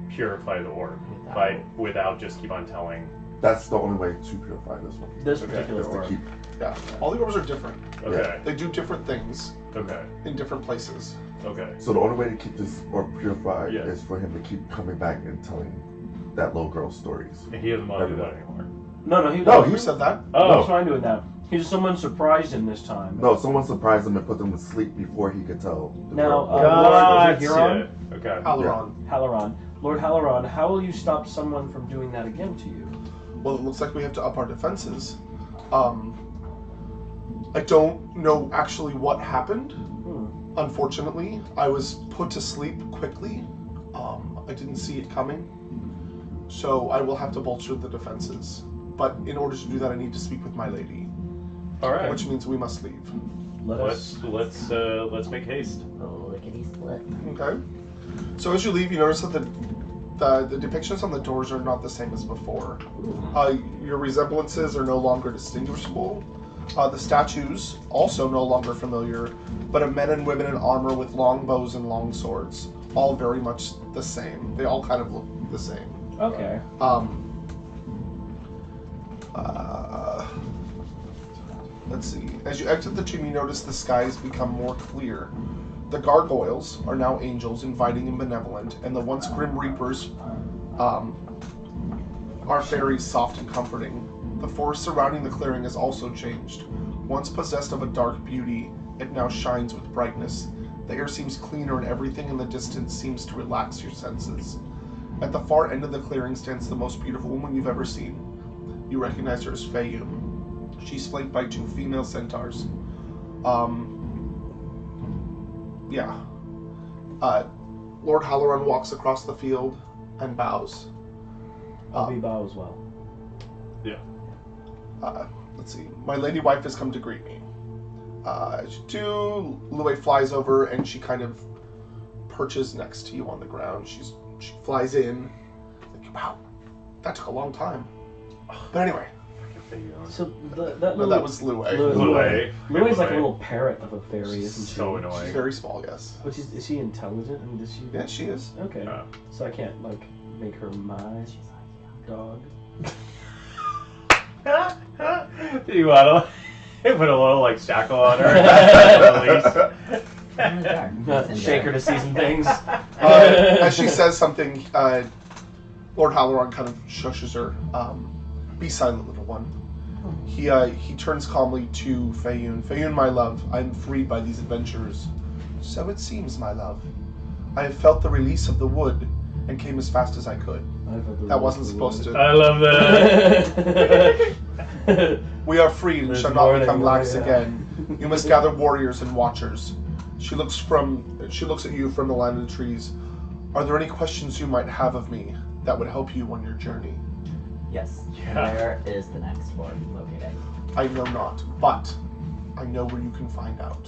purify the orb without just keep on telling. That's the only way to purify this one. This Okay, particular Is to orb. keep, Yeah. All the orbs are different. Okay. They do different things Okay. in different places. Okay. so the only way to keep this orb purified Yeah. is for him to keep coming back and telling that little girl's stories. And he doesn't want to do that anymore. No, he No, doesn't. Who said that? Oh. He's fine doing that. He's someone surprised him this time. No, someone surprised him and put them to sleep before he could tell. The Now, girl. Lord Gotcha. Huron? Okay. Halaron. Halloran. Lord Halloran, how will you stop someone from doing that again to you? Well, it looks like we have to up our defenses. I don't know actually what happened. Unfortunately, I was put to sleep quickly. I didn't see it coming. So I will have to bolster the defenses. But in order to do that, I need to speak with my lady, All right. which means we must leave. Let's make haste. Oh, lickety split. Okay. So as you leave, you notice that the depictions on the doors are not the same as before. Your resemblances are no longer distinguishable. The statues also no longer familiar, but of men and women in armor with long bows and long swords, all very much the same. They all kind of look the same. Okay. Let's see. As you exit the tomb, you notice the skies become more clear. The gargoyles are now angels, inviting and benevolent, and the once grim reapers are fairies, soft and comforting. The forest surrounding the clearing has also changed. Once possessed of a dark beauty, it now shines with brightness. The air seems cleaner and everything in the distance seems to relax your senses. At the far end of the clearing stands the most beautiful woman you've ever seen. You recognize her as Faeyun. She's flanked by 2 female centaurs. Lord Halloran walks across the field and bows. I'll be bow as well. Yeah. Let's see. My lady wife has come to greet me. As you do, Lue flies over and she kind of perches next to you on the ground. She flies in. Like, wow, that took a long time. But anyway. So that No, little, that was Lue. Lue's like a little parrot of a fairy, isn't she? So She's annoying. very small, yes. But is she intelligent? I mean, does she? Yeah, she is. Okay. So I can't like make her my dog. Do you want to put a little like shackle on her? Shake her to season things. As she says something, Lord Halloran kind of shushes her. Be silent, little one. He turns calmly to Faeyun. Faeyun, my love, I am freed by these adventurers. So it seems, my love. I have felt the release of the wood and came as fast as I could. That wasn't supposed to. I love that. We are freed and There's shall more not become than lax more, yeah. again. You must gather warriors and watchers. She looks at you from the land of the trees. Are there any questions you might have of me that would help you on your journey? Yes. Yeah. Where is the next fort located? I know not, but I know where you can find out.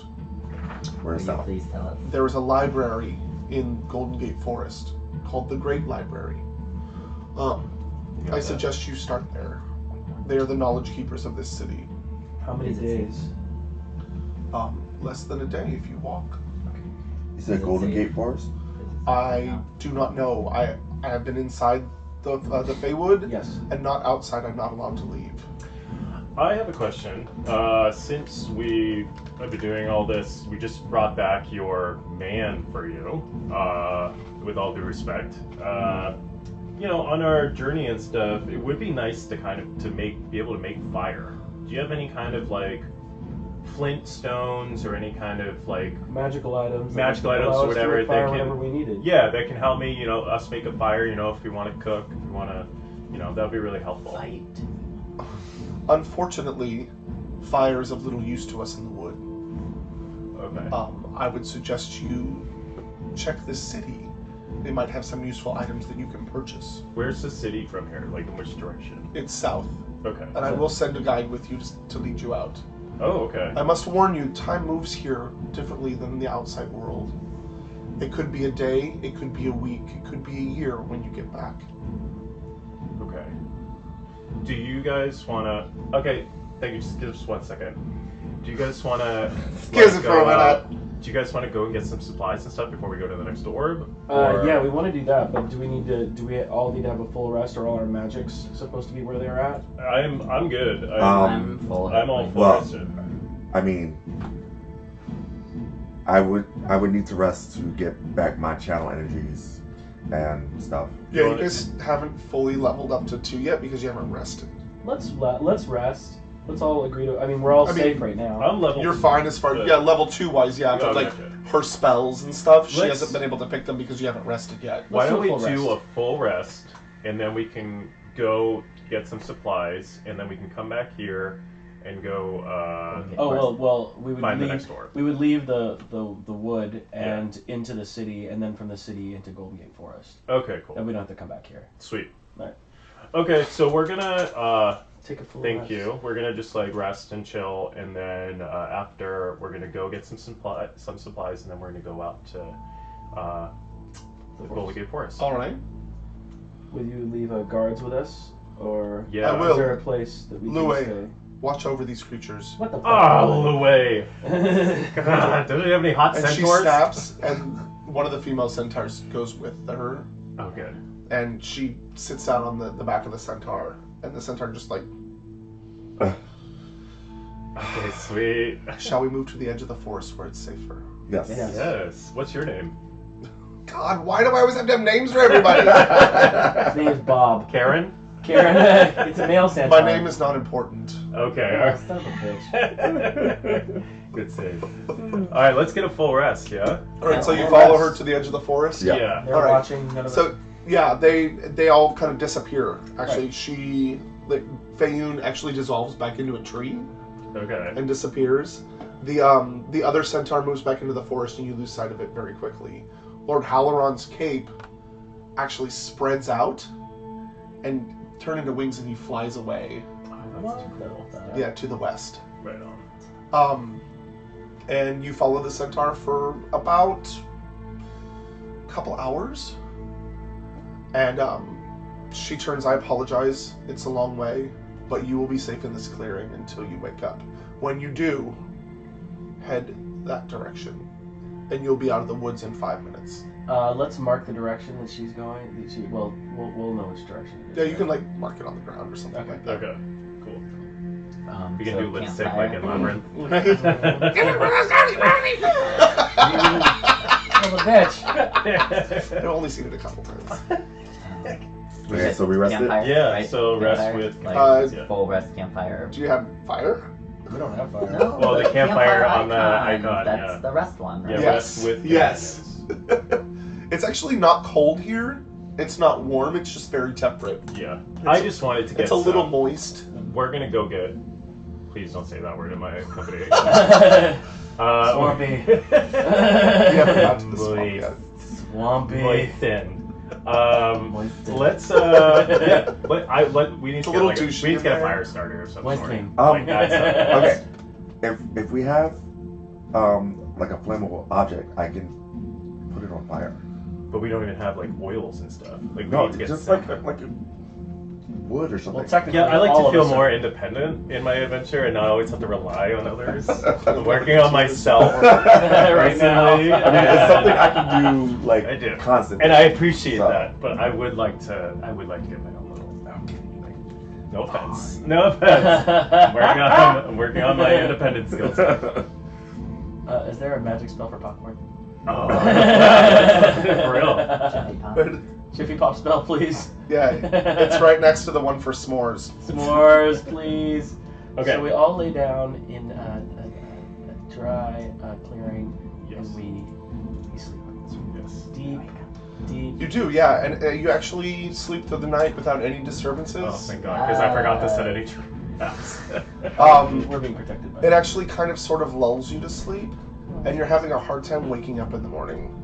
Where Will is you that? please tell us? There is a library in Golden Gate Forest called the Great Library. I suggest you start there. They are the knowledge keepers of this city. How many days? Less than a day if you walk. You said Does it Golden say- Gate Forest? I do not know. I have been inside the Feywood Yes. and not outside. I'm not allowed to leave. I have a question. Since we have been doing all this, we just brought back your man for you. With all due respect, on our journey and stuff, it would be nice to be able to make fire. Do you have any kind of like flint stones or any kind of like Magical items. Magical that items allow or us to whatever make fire they can- whenever we needed. yeah that can help me, us make a fire, if we want to cook, if we want to, that would be really helpful. Fight. Unfortunately, fire is of little use to us in the wood. Okay. I would suggest you check this city. They might have some useful items that you can purchase. Where's the city from here? Like in which direction? It's south, Okay. and I will send a guide with you to lead you out. Oh, okay. I must warn you, time moves here differently than in the outside world. It could be a day, it could be a week, it could be a year when you get back. Okay. Do you guys want to... Okay, thank you. Just give us 1 second. Do you guys want to... Excuse me for a minute. Do you guys want to go and get some supplies and stuff before we go to the next orb? Yeah, we want to do that, but do we all need to have a full rest, or all our magics supposed to be where they're at? I'm good. I'm full. I'm all hit full well- rested. I mean, I would need to rest to get back my channel energies and stuff. Yeah, you guys haven't fully leveled up to 2 yet because you haven't rested. Let's rest. Let's all agree to. I mean, we're all I mean, safe right now. I'm level. You're fine as far level 2 wise, yeah, but Oh, like gotcha. her spells and stuff, she Let's- hasn't been able to pick them because you haven't rested yet. Why Let's don't do a we full do rest. a full rest, and then we can go get some supplies, and then we can come back here and go well, we would find the leave. next orb. We would leave the wood and into the city, and then from the city into Golden Gate Forest. Okay, cool. And we don't have to come back here. Sweet. Right. Okay, so we're gonna Take a full thank rest. you. We're gonna just like rest and chill, and then after we're gonna go get some supplies, and then we're gonna go out to the Golden Gate Forest. All right. Will you leave guards with us, or Yeah. I will. is there a place that we Lue. can stay? Watch over these creatures. What the fuck? Oh, the way. God, don't you have any hot And she centaurs? snaps, and one of the female centaurs goes with her, Oh, good. and she sits down on the back of the centaur, and the centaur just like, Okay, sweet. shall we move to the edge of the forest where it's safer? Yes. Yes. Yes. What's your name? God, why do I always have to have names for everybody? His name is Bob. Karen? Karen, it's a male Centaur. My name is not important. Okay. Oh, son of a bitch. Good save. All right, let's get a full rest. Yeah. All right, so you Yeah. follow her to the edge of the forest. Yeah. They're All right. watching. None of So yeah, they all kind of disappear. Actually, Fayoun actually dissolves back into a tree Okay. and disappears. The other centaur moves back into the forest, and you lose sight of it very quickly. Lord Halaron's cape actually spreads out and turn into wings, and he flies away. That's too cool. Yeah, to the west. Right on. And you follow the centaur for about a couple hours. And she turns, I apologize, it's a long way, but you will be safe in this clearing until you wake up. When you do, head that direction, and you'll be out of the woods in 5 minutes. Let's mark the direction that she's going. We'll know which direction. it is. Yeah, you can like mark it on the ground or something Okay. like that. Okay. Cool. We So can do lipstick campfire. like in Labyrinth. Son of a bitch. I've only seen it a couple times. Okay, so we rested. Campfire, Yeah. right? So rest Campfire, with. like, yeah. full rest campfire. Do you have fire? We don't have fire. No, Well, the campfire on the icon, That's yeah. the rest one. Right? Yeah, Yes. rest with. Yes. companions. It's actually not cold here. It's not warm. It's just very temperate. Yeah. I just wanted to get. It's a little some. moist. We're gonna go get. Please don't say that word in my company. Swampy. We haven't got to the swamp Moist. yet. Swampy. Moisten. Moisten. Let's we need It's to a get little like douchey we need to get a in there. fire starter or something. Moisten. Like that stuff. Okay. If we have like a flammable object, I can put it on fire. But we don't even have like oils and stuff. Like we No, need to get just some. like a wood or something. Well, technically, Yeah, I like all to of feel us more are- independent in my adventure and not always have to rely on others. I'm working on myself Right right now. I mean, it's something I can do like I do. constantly. And I appreciate So- that, but I would like to get my own little. No offense. No offense. I'm working on my independent skills. Is there a magic spell for popcorn? Oh, for real. Jiffy Pop. Jiffy pop spell, please. Yeah, it's right next to the one for s'mores. S'mores, please. Okay. So we all lay down in a dry clearing, Yes. and we sleep. Yes. Deep, deep. You do, yeah, and you actually sleep through the night without any disturbances. Oh, thank God, because I forgot to set any traps. We're being protected by It actually kind of sort of lulls you to sleep, and you're having a hard time waking up in the morning.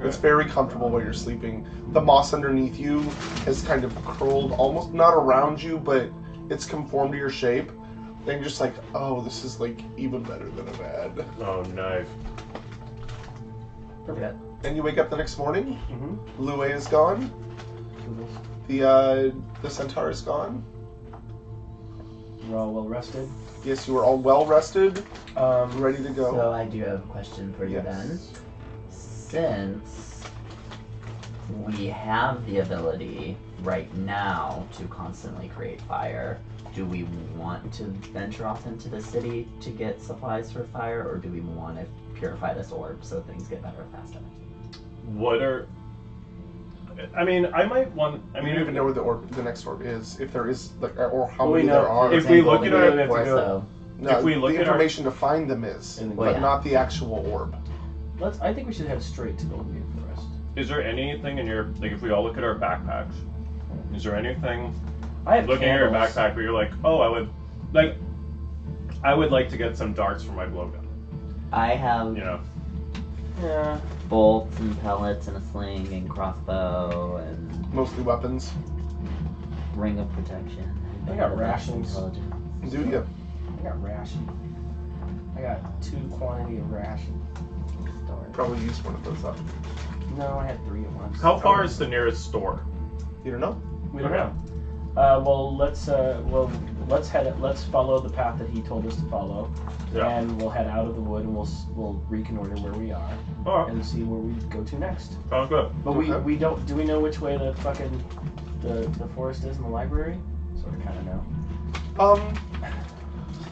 It's very comfortable while you're sleeping. The moss underneath you has kind of curled, almost not around you, but it's conformed to your shape. And you're just like, oh, this is like even better than a bed. Oh, nice. Perfect. And you wake up the next morning. Mm-hmm. Lue is gone. The centaur is gone. We're all well rested. Yes, you are all well rested, ready to go. So I do have a question for you Yes. then. Since we have the ability right now to constantly create fire, do we want to venture off into the city to get supplies for fire, or do we want to purify this orb so things get better faster? What are? I mean, I might want. I I mean, don't even know where the next orb is, if there is, like, or how Well, we many know- there are. If we look at our- we have to Force, go- though. No, if we look the at our- information to find them is, In the- but yeah. not the actual orb. I think we should head straight to Golden Gate Forest. is there anything in your like? If we all look at our backpacks, is there anything I have looking at your candles. backpack where you're like, oh, I would like to get some darts for my blowgun. I have You know. Yeah. bolts and pellets and a sling and crossbow and Mostly weapons. ring of protection. I got rations. Intelligence. Do you? I got ration. I got 2 quantity of ration. Storage. Probably used one of those up. No, I had 3 at once. How far is the nearest store? You don't know? We don't Okay. know. Well, let's head it. Let's follow the path that he told us to follow, Yeah. and we'll head out of the wood and we'll reconnoiter where we are All right. and see where we go to next. Sounds good. But Okay. we don't. Do we know which way the fucking the forest is in the library? Sort of, kind of know.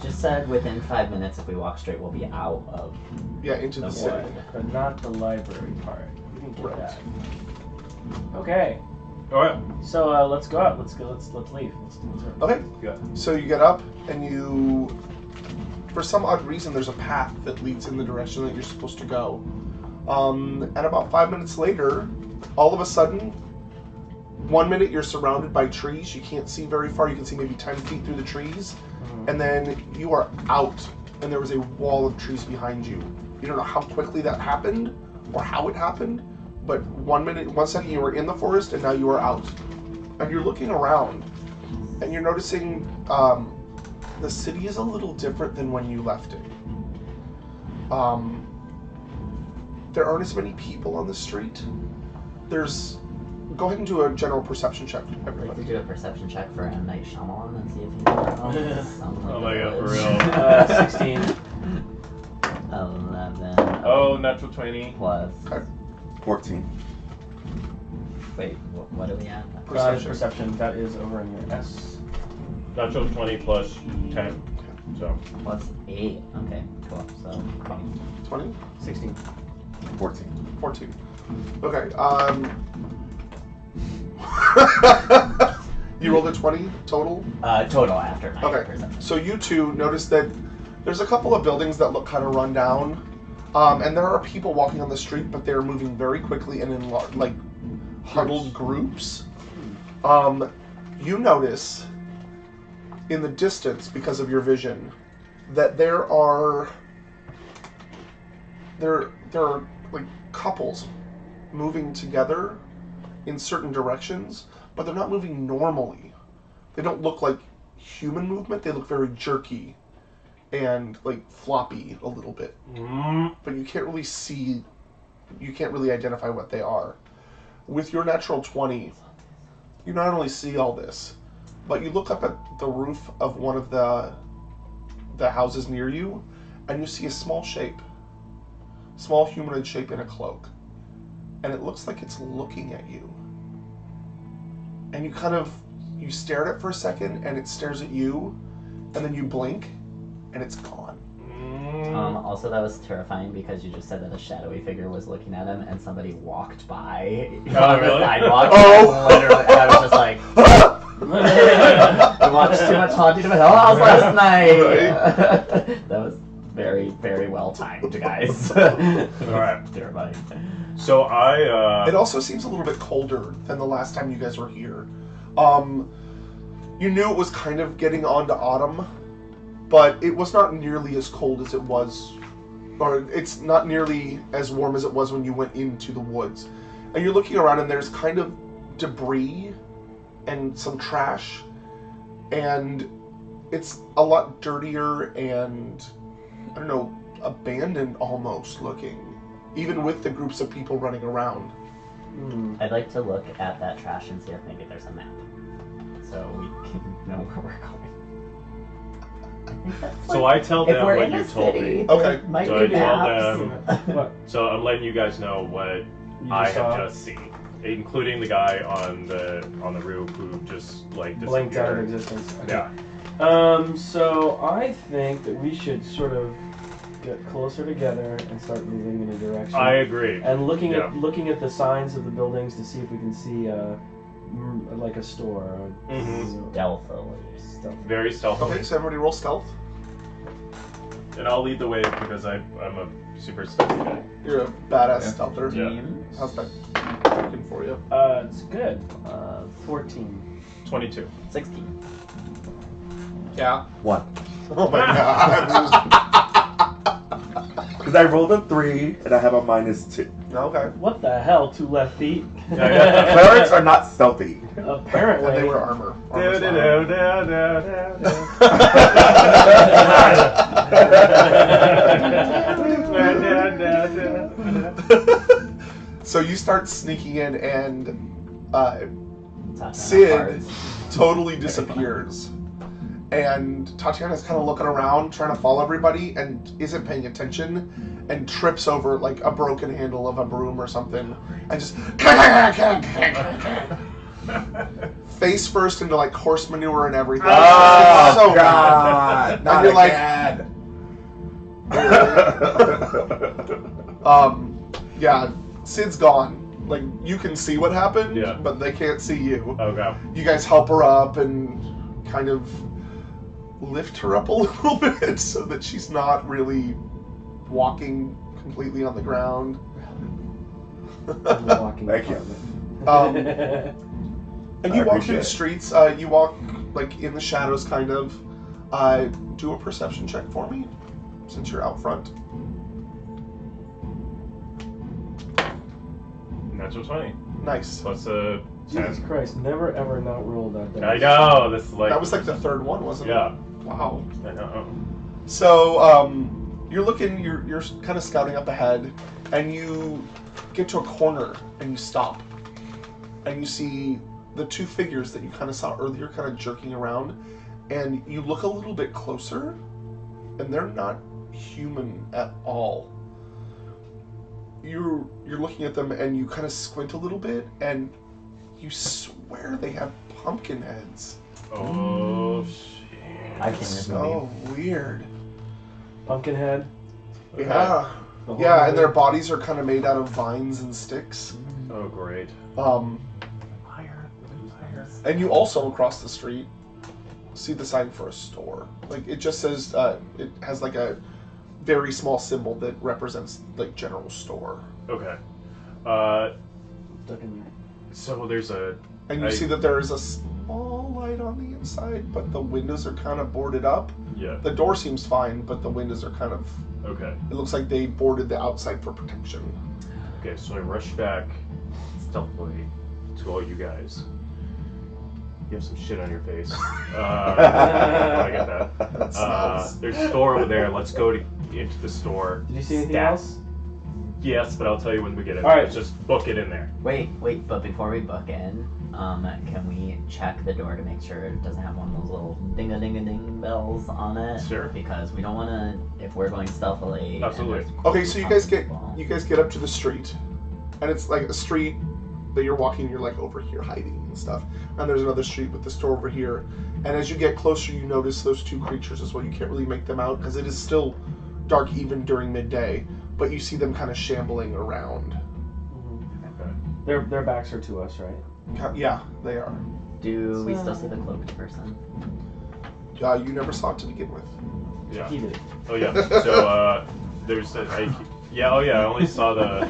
Just said within 5 minutes, if we walk straight, we'll be out of. Yeah, into the The city. Wood, but not the library part. We didn't get Right. that. Okay. All right. So let's go out. Let's go. Let's leave. Let's Okay. Yeah. So you get up and you, for some odd reason, there's a path that leads in the direction that you're supposed to go. And about 5 minutes later, all of a sudden, 1 minute you're surrounded by trees. You can't see very far. You can see maybe 10 feet through the trees. And then you are out, and there was a wall of trees behind you. You don't know how quickly that happened or how it happened, but 1 second you were in the forest, and now you are out. And you're looking around, and you're noticing the city is a little different than when you left it. There aren't as many people on the street. Go ahead and do a general perception check, I'd like everybody. to do a perception check for M. Night Shyamalan and see if he knows. Oh my god, for real. 16. 11. Oh, natural 20. Plus. Okay. 14. Wait, what are we at? Perception. That is over in your S. Natural 20 plus 10. So. Plus 8. Okay, cool. So 20. 20? 16. 14. 14. Okay, you rolled a 20 total? Total after my Okay, perception. so you two notice that there's a couple of buildings that look kind of run down, and there are people walking on the street, but they're moving very quickly and in huddled groups. You notice in the distance, because of your vision, that there are like couples moving together in certain directions, but they're not moving normally. They don't look like human movement. They look very jerky and like floppy a little bit. But you can't really identify what they are. With your natural 20, you not only see all this, but you look up at the roof of one of the houses near you, and you see a small humanoid shape in a cloak. And it looks like it's looking at you. And you stare at it for a second, and it stares at you, and then you blink, and it's gone. Also, that was terrifying because you just said that a shadowy figure was looking at him, and somebody walked by on the sidewalk. Oh! Literally, and I was just like, I watched too much Haunting of Hill House last night. That was very, very well timed, guys. Alright. Terrifying. So I, It also seems a little bit colder than the last time you guys were here. You knew it was kind of getting on to autumn, but it was not nearly as cold as it was, or it's not nearly as warm as it was when you went into the woods. And you're looking around, and there's kind of debris and some trash, and it's a lot dirtier and, I don't know, abandoned almost looking, even with the groups of people running around. I'd like to look at that trash and see if maybe there's a map, so we can know where we're going. I think that's So like, I tell if them we're what in you a told city, me. Okay. there might So I be tell maps. What? So I'm letting you guys know what You I just have saw? just seen, including the guy on the roof who just like Blinked out of disappeared. existence. Okay. Yeah. So I think that we should sort of get closer together and start moving in a direction. I agree. And looking Yeah. at the signs of the buildings to see if we can see like a store. Or, Mhm. Stealthily. Stuff. Very stealthily. Okay, so everybody roll stealth. And I'll lead the way because I'm a super stealthy guy. You're a badass Yeah. stealther. Teams. How's that working for you? It's good. 14. 22. 16. Yeah. 1. Oh my god. Because I rolled a 3 and I have a -2. Okay. What the hell? 2 left feet. Yeah. Clerics are not stealthy. Apparently. And they wear armor. Armor's So you start sneaking in, and Tatiana Sid farts. totally disappears. And Tatiana's kind of looking around, trying to follow everybody, and isn't paying attention, and trips over like a broken handle of a broom or something, and just face first into like horse manure and everything. Oh, It's so God. And Not you're like, again. yeah, Sid's gone. like you can see what happened, Yeah. but they can't see you. Okay. You guys help her up and kind of lift her up a little bit so that she's not really walking completely on the ground. I'm a walking Thank you. apartment. And you I walk appreciate through the it. streets. You walk like in the shadows, kind of. Do a perception check for me, since you're out front. Natural 20. Nice. Plus a Jesus 10. Christ, never ever not roll that dice. I know, this is like... That was like the third one, wasn't it? Yeah. Wow. I know. So you're looking. You're kind of scouting up ahead, and you get to a corner, and you stop, and you see the two figures that you kind of saw earlier, kind of jerking around, and you look a little bit closer, and they're not human at all. You're looking at them, and you kind of squint a little bit, and you swear they have pumpkin heads. Oh, shit. I've seen this movie. So weird. Pumpkinhead. Okay. Yeah. The whole Yeah, and their movie. bodies are kind of made out of vines and sticks. Oh, great. Fire. And you also across the street see the sign for a store. Like it just says it has like a very small symbol that represents like general store. Okay. Fucking- So there's a... And you see that there is a small light on the inside, but the windows are kind of boarded up. Yeah. The door seems fine, but the windows are kind of. Okay. It looks like they boarded the outside for protection. Okay, so I rush back stealthily to all you guys. You have some shit on your face. I get that. That smells. There's a store over there. Let's go into the store. Did you see anything Stat- else? Yes, but I'll tell you when we get in. All right. Let's just book it in there. Wait, but before we book in, can we check the door to make sure it doesn't have one of those little ding-a-ding-a-ding bells on it? Sure. Because we don't want to, if we're going stealthily. and Absolutely. there's Okay, so you guys get people. up to the street, and it's like a street that you're walking. You're like over here hiding and stuff, and there's another street with the store over here. And as you get closer, you notice those two creatures as well. You can't really make them out because it is still dark even during midday, but you see them kind of shambling around. Mhm. Okay. Their backs are to us, right? Yeah, they are. Do we still see the cloaked person? You never saw it to begin with. Yeah. He did. Oh yeah. So there's a. Yeah. Oh yeah. I only saw the.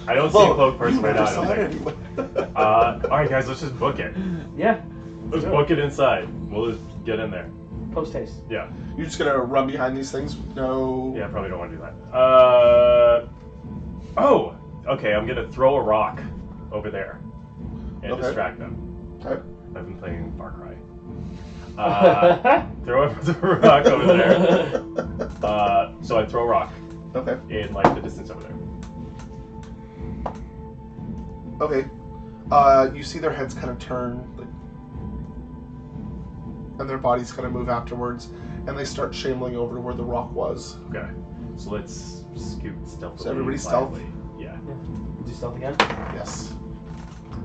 I don't see a cloaked person you right now. never I saw don't it think. anyway. All right, guys. Let's just book it. Yeah. Let's Sure. book it inside. We'll just get in there. Post haste. Yeah. You're just gonna run behind these things? No. Yeah. I probably don't want to do that. Oh. Okay. I'm gonna throw a rock over there and Okay. distract them. Okay. I've been playing Far Cry. Throw a rock over there. So I throw a rock Okay. in like the distance over there. Okay. You see their heads kind of turn, like, and their bodies kind of move afterwards, and they start shambling over to where the rock was. Okay. So let's scoot stealthily. So everybody stealth? quietly. Yeah. Do stealth again? Yes.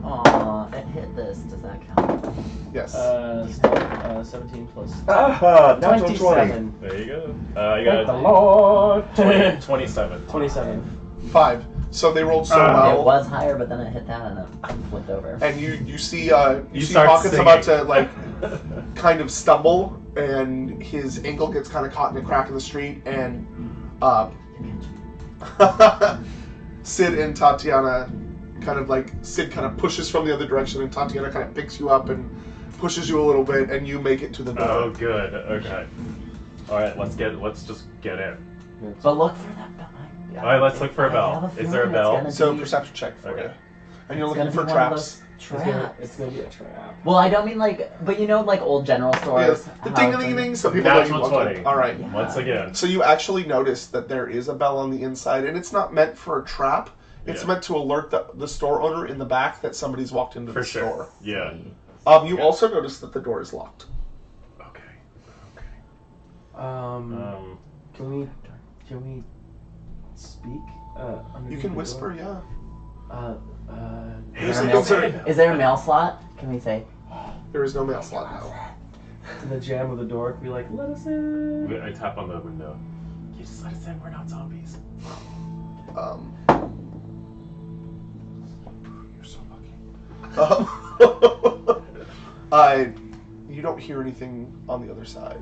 Aw, it hit this. Does that count? Yes. Stealth, 17 plus Ah, natural 20. 27. There you go. I Thank the got Lord. 27. 27. 5. So they rolled so It well, was higher, but then it hit that and it flipped over. and you see You see start Hawkins singing. about to like kind of stumble, and his ankle gets kind of caught in a crack in the street, and Sid and Tatiana Sid kind of pushes from the other direction, and Tatiana kind of picks you up and pushes you a little bit, and you make it to the door. Oh, good. Okay. All right. Let's just get in. But look for that bell. All right. Let's look for a I bell. have a Is there a feeling it's bell? gonna So be- perception check for Okay. you, and you're it's looking gonna for be one of traps. those It's gonna Traps. be a trap. Well, I don't mean like, but you know, like old general stores. Yes, the how ding it's ding like- ding. So people know you Natural walked 20. in. All right. Yeah. Once again. So you actually notice that there is a bell on the inside, and it's not meant for a trap. It's Yeah. meant to alert the store owner in the back that somebody's walked into For the sure. store. Yeah. You Okay. also notice that the door is locked. Okay. Can we speak? You underneath can the whisper, door? yeah. Is There's there, a like mail, a- is there a mail slot? Can we say? There is no mail slot now. To the jam of the door, can be like, let us in. I tap on the window. You just let us in. We're not zombies. Um, You don't hear anything on the other side.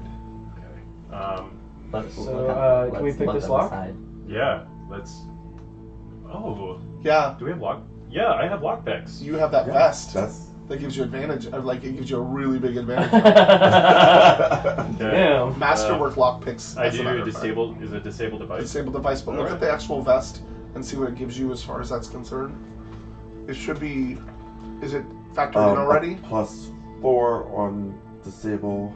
Let's So, look can we let's pick look this on the lock? side. Yeah, let's. Oh, Yeah, do we have lock? Yeah, I have lock picks. you have that vest. That's That gives you advantage. Like it gives you a really big advantage. Damn. Masterwork lockpicks. I as a do matter of fact. disabled. Is a disabled device? Disable device, but look Alright. at the actual vest and see what it gives you as far as that's concerned. It should be. Is it factored in already? +4 on disable.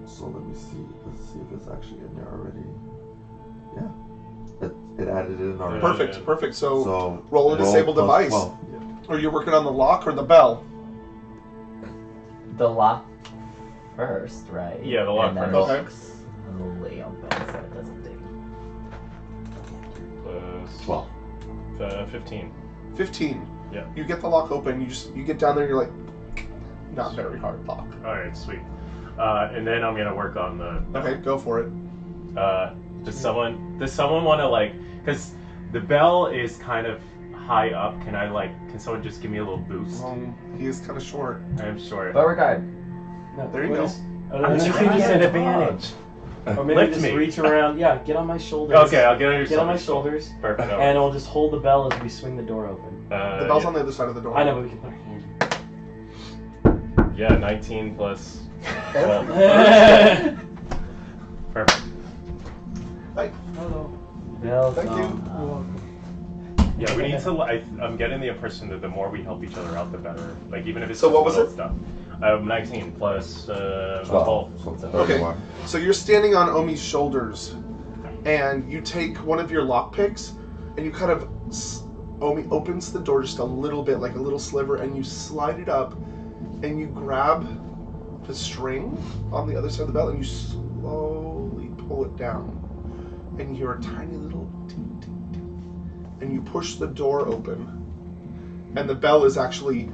So let me see. Let's see if it's actually in there already. Yeah, it added it in already. Perfect, perfect. So, So roll a disable device. +12. Are you working on the lock or the bell? The lock first, right? Yeah, the lock and then first. we'll slowly open so it doesn't dig. Plus 12. 15. 15. Yeah. You get the lock open. You get down there. You're like, not very hard lock. All right, sweet. And then I'm gonna work on the. Okay, go for it. Does someone want to like? Because the bell is kind of high up. Can someone just give me a little boost? He is kind of short. I'm short. Beauregard. No, There you what go. is- I'm you just can trying use to an get advantage. Or maybe Lift just me. reach around. Yeah, get on my shoulders. Okay, I'll get on your Get on my shoulders. shoulders. Perfect. And we'll just hold the bell as we swing the door open. The bell's on the other side of the door. I know, but we can put our hand. Yeah, 19 plus. 12. Perfect. Hey, Hello. Bell's Thank you. on. Yeah, we need to. I'm getting the impression that the more we help each other out, the better. Like even if it's So just what was little it? stuff. 19 plus 12. 12. So it's Okay. 31. so you're standing on Omi's shoulders, and you take one of your lockpicks, and you kind of. Omi opens the door just a little bit, like a little sliver, and you slide it up, and you grab the string on the other side of the bell, and you slowly pull it down, and you hear a tiny little ting, ting, ting, and you push the door open, and the bell is actually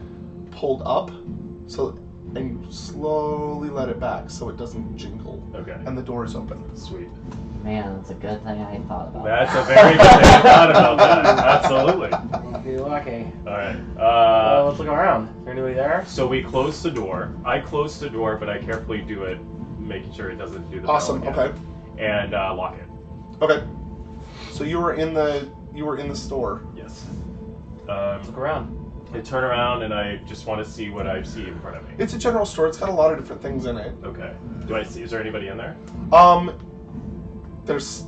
pulled up, so and you slowly let it back so it doesn't jingle, Okay. and the door is open. Sweet. Man, it's a good thing I thought about That's a that. very good thing I thought about that. Absolutely. You're lucky. All right. Let's look around. Is there anybody there? So we close the door. I close the door, but I carefully do it, making sure it doesn't do the bell Awesome. again. Okay. And lock it. Okay. So you were in the store. Yes. Let's look around. I turn around and I just want to see what I see in front of me. It's a general store. It's got a lot of different things in it. Okay. Do I see? Is there anybody in there? There's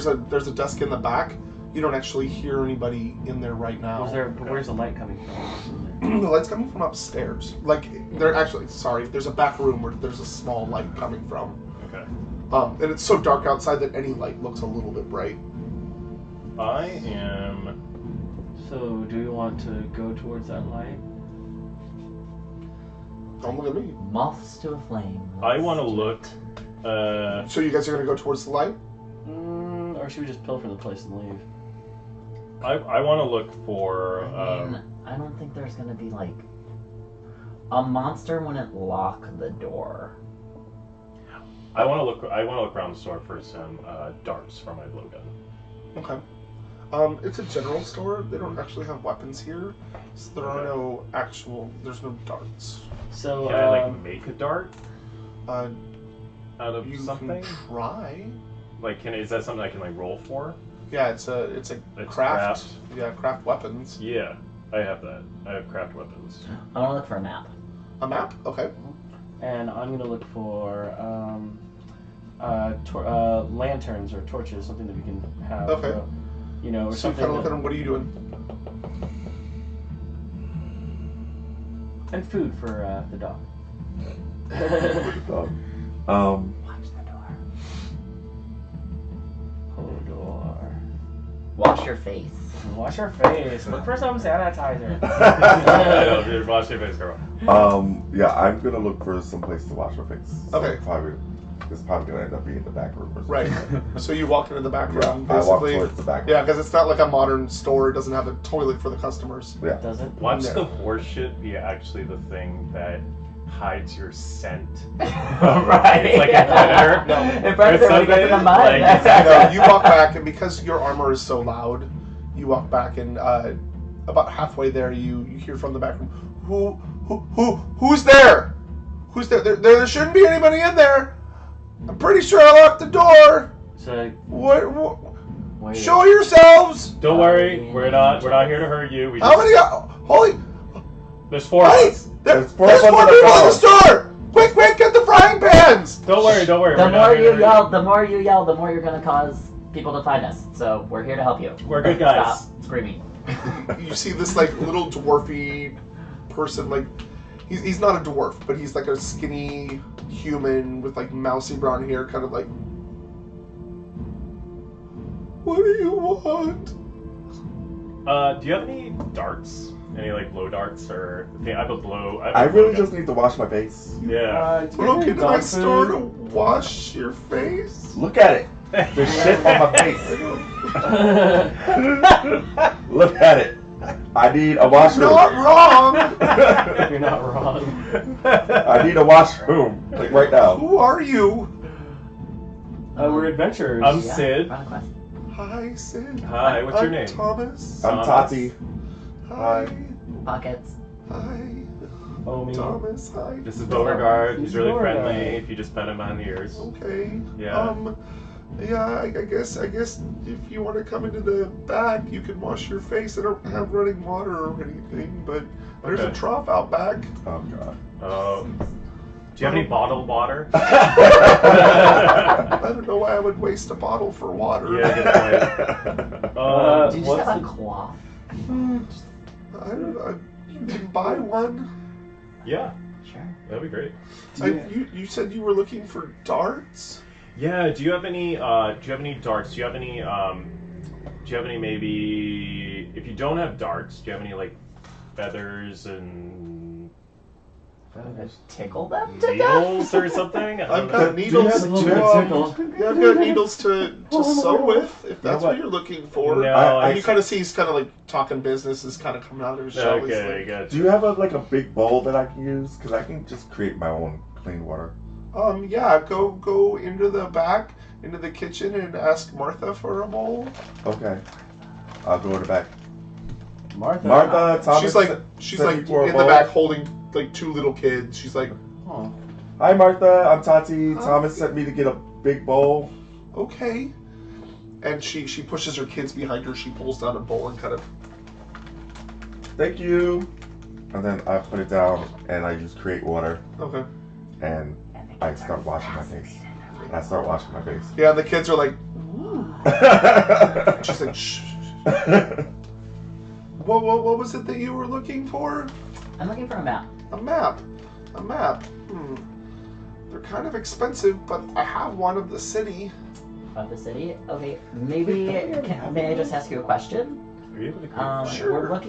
a desk in the back. You don't actually hear anybody in there right now. Where's the light coming from? The light's coming from upstairs. Like there's a back room where there's a small light coming from. Okay. And it's so dark outside that any light looks a little bit bright. I am. So, do you want to go towards that light? Don't look at me. Moths to a flame. I want to look. So you guys are gonna go towards the light? Or should we just pilfer the place and leave? I want to look for. I mean, I don't think there's gonna be like a monster wouldn't lock the door. I want to look. I want to look around the store for some darts for my blowgun. Okay. It's a general store. They don't actually have weapons here. So there are there's no darts. So, Can I like make a dart Uh, out of you something? can try. Like, is that something I can like roll for? Yeah, it's a It's craft. craft. Yeah, craft weapons. Yeah, I have that. I have craft weapons. I want to look for a map. A map. Okay. and I'm gonna look for lanterns or torches, something that we can have. Okay. Or So you something. kind of look that- at them. What are you doing? and food for the dog. Dog. Watch the door. Hodor. Wash your face. Wash your face. Look for some sanitizer. Wash your face, girl. Yeah, I'm gonna look for some place to wash my face. Okay. It's probably gonna end up being the back room or something. Right. So you walk into the back Yeah, room, I walk basically. towards the back room. Yeah, because it's not like a modern store. It doesn't have a toilet for the customers. Yeah. Does it? Watch Yeah. the horse shit be actually the thing that hides your scent. Right. It's like a predator. No. In front of It's everybody gets in the something mud. like- No, you walk back, and because your armor is so loud, you walk back, and about halfway there, you hear from the back room, who's there? Who's there? There shouldn't be anybody in there. I'm pretty sure I locked the door. So, What? wait. Show yourselves. Don't worry, we're not here to hurt you. We How just, many? Holy! There's 4 of Hey, us. there's four more of us people in the in the car. store. Quick, get the frying pans. Don't worry. The we're not more here to you hurt yell, the more you're gonna cause people to find us. So we're here to help you. We're good guys. Stop screaming. You see this like little dwarfy person, like he's not a dwarf, but he's like a skinny human with like mousy brown hair, kind of like. What do you want? Do you have any darts? Any like blow darts or? Okay, I have a blow. I really just need to wash my face. Yeah. Broke into my store to wash your face. Look at it. There's shit on my face. Look at it. I need a washroom. Not wrong. You're not wrong. I need a washroom, like right now. Who are you? We're adventurers. I'm Sid. Run a quest. Hi, Sid. Hi, what's your I'm name? Thomas. I'm Tati. Hi. Pockets. Hi. Omi. Thomas. Hi. This is Beauregard. He's really Beauregard. friendly. If you just pet him behind the ears. Okay. Yeah. Yeah. I guess if you want to come into the back, you can wash your face. I don't have running water or anything, but there's a Okay. trough out back. Oh god. Do you have any bottled water? I don't know why I would waste a bottle for water. Yeah, good point. Do you just what's have a the- cloth? I don't know. You can buy one. Yeah, Sure. that'd be great. You said you were looking for darts. Yeah. Do you have any? Do you have any darts? Do you have any? Do you have any? Maybe if you don't have darts, do you have any like feathers and Tickle them to death? needles or something? I I've don't know. got needles a little bit to of tickle? yeah, I've got needles to sew with, if that's what? what you're looking for. No, And you kind of see he's kind of like talking business is kind of coming out of his shell. He's Okay, like, gotcha. Do you have a big bowl that I can use? Because I can just create my own clean water. yeah, go into the back, into the kitchen, and ask Martha for a bowl. Okay. I'll go to the back. Martha. Martha, Thomas. she's like sent me in for a the bowl. back holding like 2 little kids. She's like, Oh. Hi Martha, I'm Tati. Hi. Thomas sent me to get a big bowl. okay. And she pushes her kids behind her. She pulls down a bowl and kind of. Thank you. And then I put it down and I just create water Okay. and I start washing my face. And I start washing my face. Yeah, and the kids are like. She's like, shh. What was it that you were looking for? I'm looking for a map. A map. They're kind of expensive, but I have one of the city. Of the city? Okay, maybe. May I just ask you a question? Are you able to create Sure.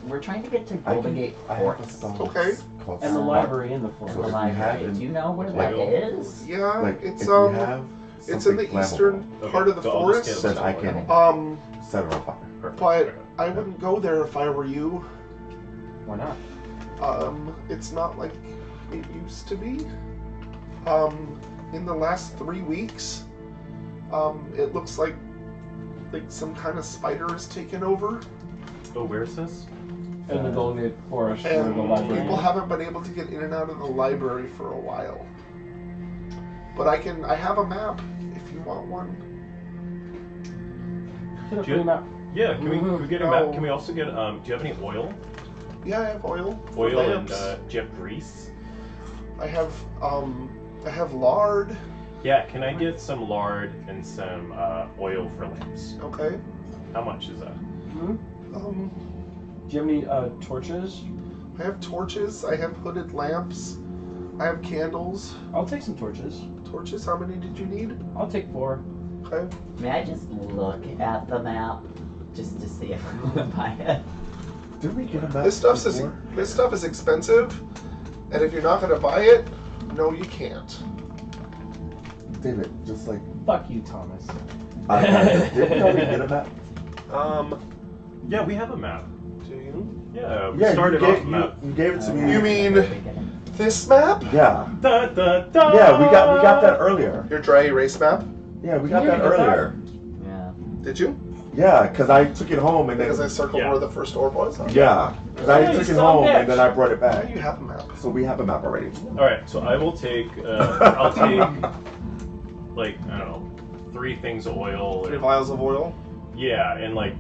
We're trying to get to I Golden can- Gate I have a Forest. spell Okay. called And the Smart. library in the The forest. So if you library. have Do you know where Like, that is? Yeah, Like it's if you have it's in something the eastern Okay, part of the so I'll just forest. get that I can set it on fire. Perfect. But I wouldn't go there if I were you. Why not? It's not like it used to be. In the last 3 weeks, it looks like some kind of spider has taken over, Oh, where is this? In the Golden Gate Forest, where and the library. people haven't been able to get in and out of the library for a while. But I have a map if you want one. Get a Do you- free map. Yeah, can we get a No. map? Can we also get, do you have any oil? Yeah, I have oil. for Oil and, lamps. do you have grease? I have lard. Yeah, can I get some lard and some, oil for lamps? Okay. How much is that? Hmm? Um, Do you have any torches? I have torches. I have hooded lamps. I have candles. I'll take some torches. Torches. How many did you need? I'll take 4. Okay. May I just look at the map just to see if I want to buy it? Did we get a map This stuff is expensive, and if you're not gonna buy it, no, you can't. David, just like Fuck you, Thomas. did we already get a map? Yeah, we have a map. Do you? Yeah, we Yeah, started you off gave, a map. you gave it to me. You mean this map? Yeah. Da, da, da. Yeah, we got that earlier. Your dry erase map? Yeah, we got Yeah, that we got that. earlier. Yeah. Did you? Yeah, because I took it home and then. Because I circled Yeah. where the first orb was? Yeah, because I Yeah, took it's it on home pitch. and then I brought it Now back. you have a map. So we have a map already. All right, so I will take. I'll take like I don't know, 3 things of oil. 3 And, vials of oil. yeah, and like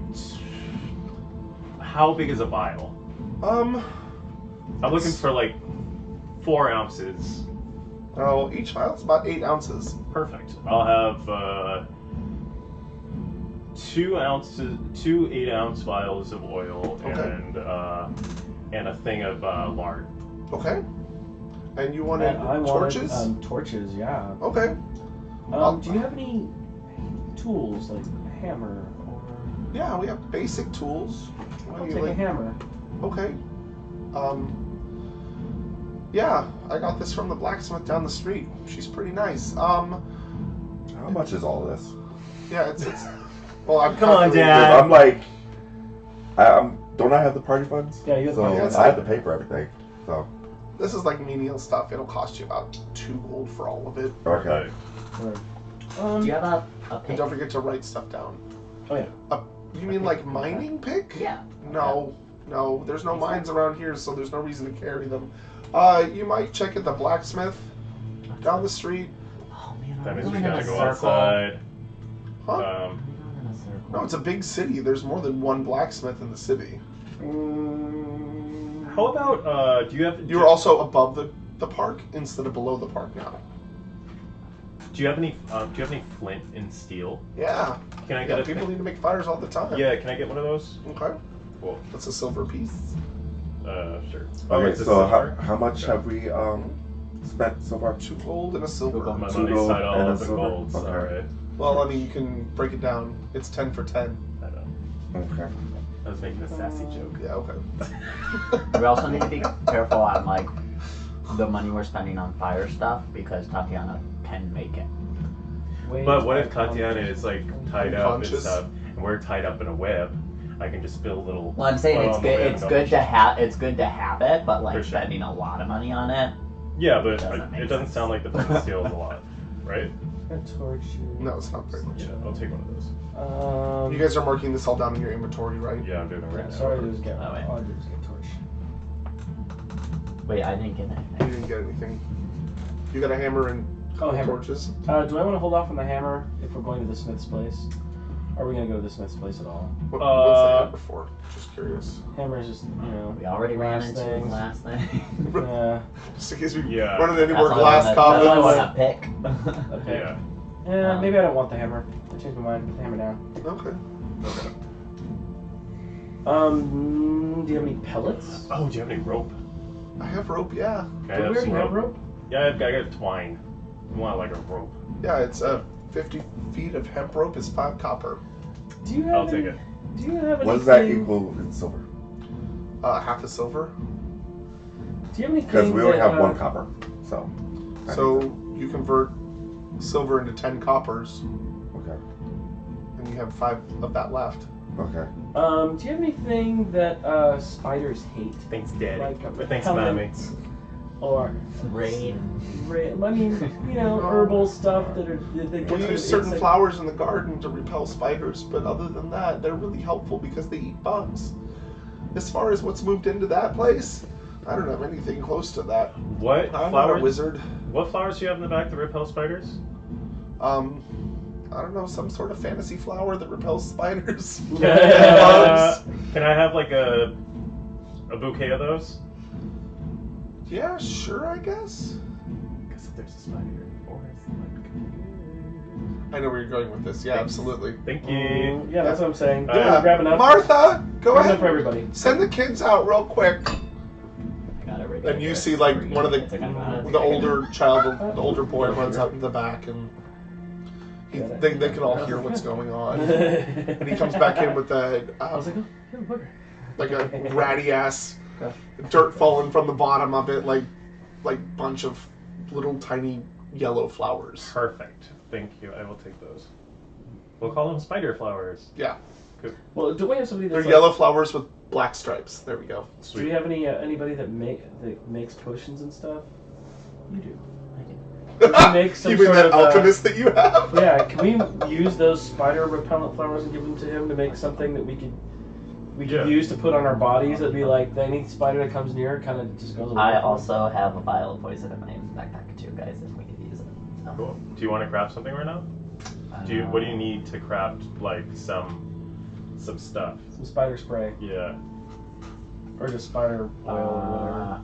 how big is a vial? I'm looking for like 4 ounces. Oh, each vial is about 8 ounces. Perfect. I'll have 2 8-ounce vials of oil Okay. and a thing of lard. Okay. And you wanted And I torches? wanted torches, yeah. Okay. Do you have any tools like a hammer or? Yeah, we have basic tools. What I'll do you take a like? hammer. Okay. Yeah, I got this from the blacksmith down the street. She's pretty nice. How much is all this? Yeah, it's well, I'm Come on, calculating- Dad. I'm like, don't I have the party funds? Yeah, you have the so party funds. I have to pay for everything. So This is like menial stuff. It'll cost you about 2 gold for all of it. okay. Do you have a And pick? don't forget to write stuff down. Oh yeah. You mean like mining pick? Yeah. No, there's no mines around here, so there's no reason to carry them. You might check at the blacksmith down the street. Oh man, That are we means we going in gotta a go circle? outside. Huh? Are we going in a circle? No, it's a big city. There's more than one blacksmith in the city. How about do you have? You're also above the park instead of below the park now. Do you have any? Do you have any flint and steel? Yeah. Can I Yeah, get a? people need to make fires all the time. Yeah, can I get one of those? Okay. Cool. That's a silver piece. Sure. Okay, it's a so silver? how much have we spent so far? 2 gold and a silver. My Two money's gold tied all and a up in silver? gold. Okay. Alright. Well, I mean, you can break it down. It's 10 for 10. I know. Okay. I was making a sassy joke. Yeah, okay. We also need to be careful on like the money we're spending on fire stuff because Tatiana can make it. Wait, But what if Tatiana is like tied up and Unconscious? stuff, and we're tied up in a web? I can just spill a little. Well, I'm saying oil it's on the good. web It's and go, good to have. It's good to have it, but like For sure. spending a lot of money on it. Yeah, but Doesn't make it doesn't sense. sound like the flint and steel is a lot, right? A torch. No, it's not very much. Yeah, I'll take one of those. You guys are marking this all down in your inventory, right? Yeah, I'm doing it right Yeah, now. sorry, there's get. Oh, wait. All I did was get a torch. Wait, I didn't get You anything. didn't get anything. You got a hammer and Oh, hammer. torches? Do I want to hold off on the hammer if we're going to the smith's place? Are we gonna go to the smith's place at all? What's the hammer for? Just curious. Hammer is just, you know. We already ran Last into things. the last thing. Yeah. Just in case we Yeah. run into any That's more all glass I wanna- that's all I coffins. wanna pick. Okay. Yeah. Yeah, maybe I don't want the hammer. I changed my mind. The hammer now. Okay. Okay. Do you have any pellets? Oh, do you have any rope? I have rope, yeah. Can I Do we have already some have rope? rope? Yeah, I got twine. You want like a rope? Yeah, it's 50 feet of hemp rope is 5 copper. Do you have I'll any, take it. Do you have What does that anything- equal in silver? Half a silver. Do you have anything Because we only that, have 1 copper, so. I So need you convert silver into 10 coppers, to- Okay. and you have 5 of that left. Okay. do you have anything that spiders hate? Thanks, Daddy. Like a Thanks, Mommy. repellent Or Raid. I mean, you know, herbal stuff that are that We get rid use of certain insect- flowers in the garden to repel spiders, but other than that, they're really helpful because they eat bugs. As far as what's moved into that place, I don't have anything close to that. What I'm not a flowers? wizard. What flowers do you have in the back that repel spiders? I don't know, some sort of fantasy flower that repels spiders. Uh, Bugs. can I have like a bouquet of those? Yeah, sure, I guess. Because if there's a spider in the forest, it might become I know where you're going with this. Yeah, Thanks. absolutely. Thank you. Yeah, that's what I'm saying. Yeah, Grab enough. Martha, go Grab enough for ahead. everybody. Send the kids out real quick. I got it right And you there. see, like, one of the The older child, the older boy runs out in the back, and they can all hear what's going on. And he comes back in with I was like, oh, yeah, booger. like a ratty ass dirt falling from the bottom of it, like bunch of little tiny yellow flowers. Perfect. Thank you. I will take those. We'll call them spider flowers. Yeah, Well, do we have somebody they're that's like, yellow flowers with black stripes. There we go. Do we have anybody that makes potions and stuff? You do. I do. Can we make some You mean sort that of alchemist that you have? Yeah, can we use those spider repellent flowers and give them to him to make something that we could Yeah. use to put on our bodies? That'd be like any spider that comes near kind of just goes away. I from it. also have a vial of poison in my backpack too, guys. If we could use it. So. Cool. Do you want to craft something right now? What do you need to craft like some stuff? Some spider spray Yeah. or just spider oil or whatever.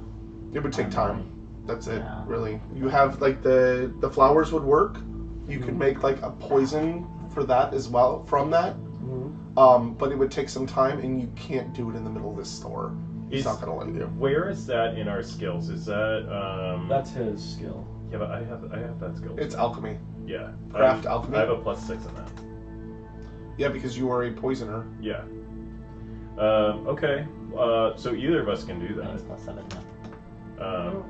It would take time. That's it, Yeah. really. You have like the flowers would work. You could make like a poison for that as well from that. Mm-hmm. But it would take some time, and you can't do it in the middle of this store. He's Is- not gonna let you. Where is that in our skills? Is that That's his skill. Yeah, but I have that skill. It's alchemy. Yeah. Craft alchemy. I have a +6 in that. Yeah, because you are a poisoner. Yeah. Okay. So either of us can do Mine's that. +7. Yeah. Um,